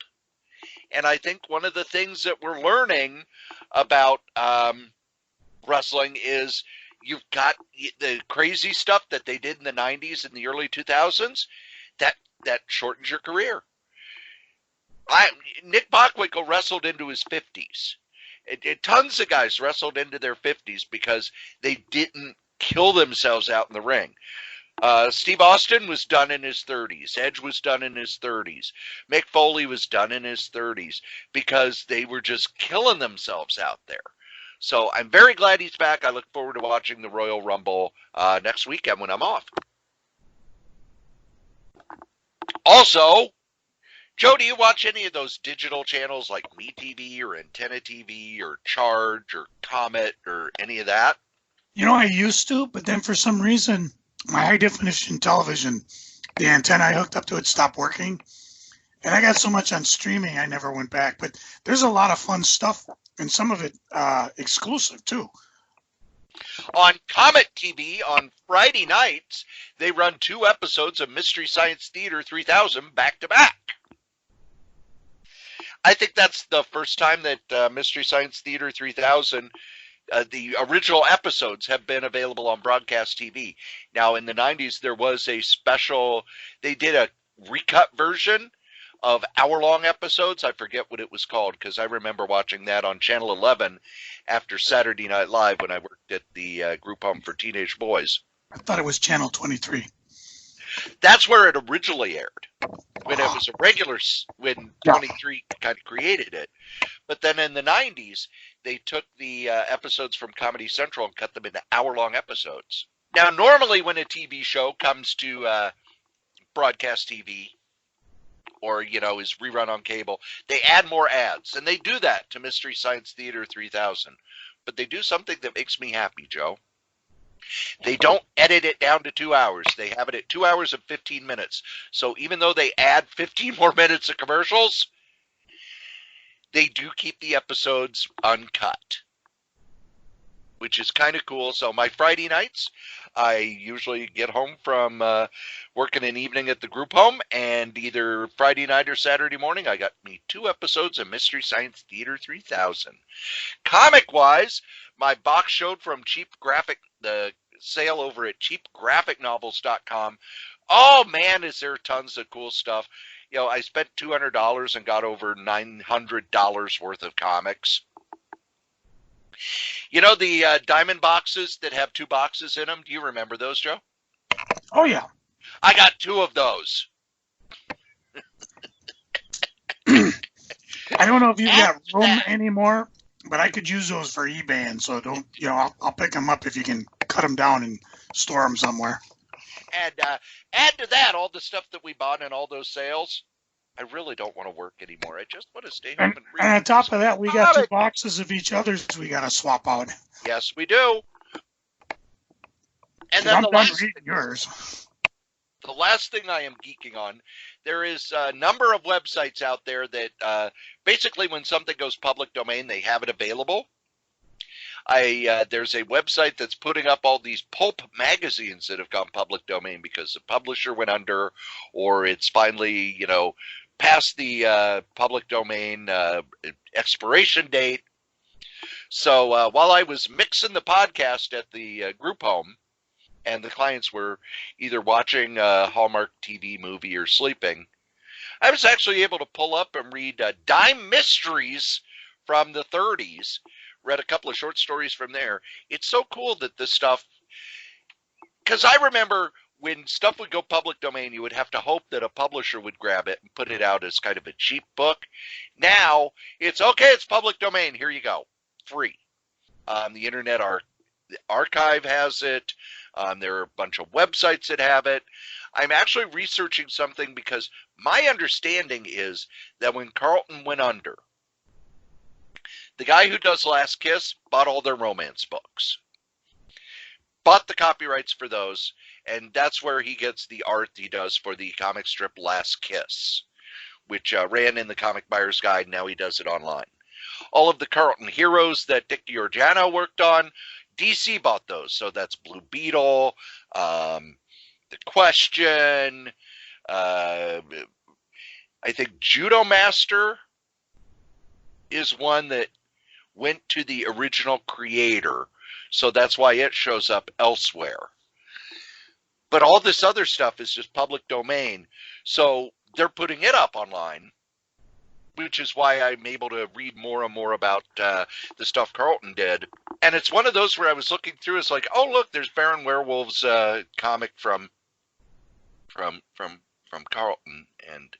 And I think one of the things that we're learning about wrestling is you've got the crazy stuff that they did in the 90s and the early 2000s that shortens your career. Nick Bockwinkel wrestled into his 50s. Tons of guys wrestled into their 50s because they didn't kill themselves out in the ring. Steve Austin was done in his 30s. Edge was done in his 30s. Mick Foley was done in his 30s because they were just killing themselves out there. So I'm very glad he's back. I look forward to watching the Royal Rumble next weekend when I'm off. Also, Joe, do you watch any of those digital channels like MeTV or Antenna TV or Charge or Comet or any of that? I used to, but then for some reason, my high-definition television, the antenna I hooked up to it stopped working. And I got so much on streaming, I never went back. But there's a lot of fun stuff, and some of it exclusive, too. On Comet TV on Friday nights, they run 2 episodes of Mystery Science Theater 3000 back-to-back. I think that's the first time that Mystery Science Theater 3000 the original episodes have been available on broadcast TV. Now, in the 90s, there was a special, they did a recut version of hour-long episodes. I forget what it was called, because I remember watching that on Channel 11 after Saturday Night Live when I worked at the group home for teenage boys. I thought it was Channel 23. That's where it originally aired, when it was a regular, when 23 kind of created it. But then in the 90s, they took the episodes from Comedy Central and cut them into hour-long episodes. Now, normally when a TV show comes to broadcast TV, or, you know, is rerun on cable, they add more ads. And they do that to Mystery Science Theater 3000. But they do something that makes me happy, Joe. They don't edit it down to 2 hours. They have it at 2 hours and 15 minutes. So even though they add 15 more minutes of commercials, they do keep the episodes uncut, which is kind of cool. So my Friday nights, I usually get home from working an evening at the group home, and either Friday night or Saturday morning, I got me 2 episodes of Mystery Science Theater 3000. Comic-wise, my box showed from the sale over at cheapgraphicnovels.com. Oh, man, is there tons of cool stuff. You know, I spent $200 and got over $900 worth of comics. You know the diamond boxes that have 2 boxes in them? Do you remember those, Joe? Oh, yeah. I got 2 of those. I don't know if you've got room anymore, but I could use those for eBay, and so don't, you know, I'll pick them up if you can cut them down and store them somewhere. And add to that all the stuff that we bought in all those sales. I really don't want to work anymore. I just want to stay home and read. And on top of that, we got 2 boxes of each other's we got to swap out. Yes, we do. And then I'm done reading yours. The last thing I am geeking on, there is a number of websites out there that basically when something goes public domain, they have it available. There's a website that's putting up all these pulp magazines that have gone public domain because the publisher went under, or it's finally, you know, past the public domain expiration date. So while I was mixing the podcast at the group home, and the clients were either watching a Hallmark TV movie or sleeping, I was actually able to pull up and read Dime Mysteries from the 30s. Read a couple of short stories from there. It's so cool that this stuff, because I remember when stuff would go public domain, you would have to hope that a publisher would grab it and put it out as kind of a cheap book. Now, it's okay, it's public domain, here you go, free. The Internet Archive has it. There are a bunch of websites that have it. I'm actually researching something because my understanding is that when Carlton went under, the guy who does Last Kiss bought all their romance books, bought the copyrights for those, and that's where he gets the art he does for the comic strip Last Kiss, which ran in the Comic Buyer's Guide. Now he does it online. All of the Carlton heroes that Dick DiGiorgiano worked on, DC bought those. So that's Blue Beetle, The Question, I think Judo Master is one that went to the original creator, so that's why it shows up elsewhere. But all this other stuff is just public domain, so they're putting it up online, which is why I'm able to read more and more about the stuff Carlton did. And it's one of those where I was looking through, it's like, oh look, there's Baron Werewolf's comic from Carlton, and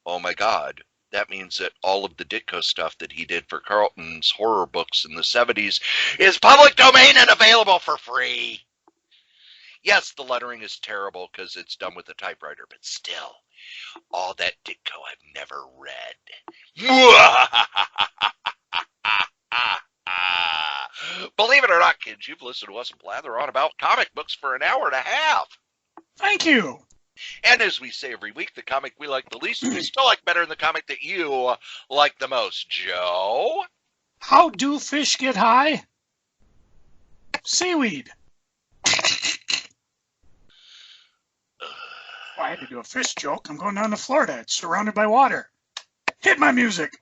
oh my God. That means that all of the Ditko stuff that he did for Carlton's horror books in the 70s is public domain and available for free. Yes, the lettering is terrible because it's done with a typewriter, but still, all that Ditko I've never read. Believe it or not, kids, you've listened to us blather on about comic books for an hour and a half. Thank you. And as we say every week, the comic we like the least, we still like better than the comic that you like the most. Joe? How do fish get high? Seaweed. I had to do a fish joke. I'm going down to Florida. It's surrounded by water. Hit my music.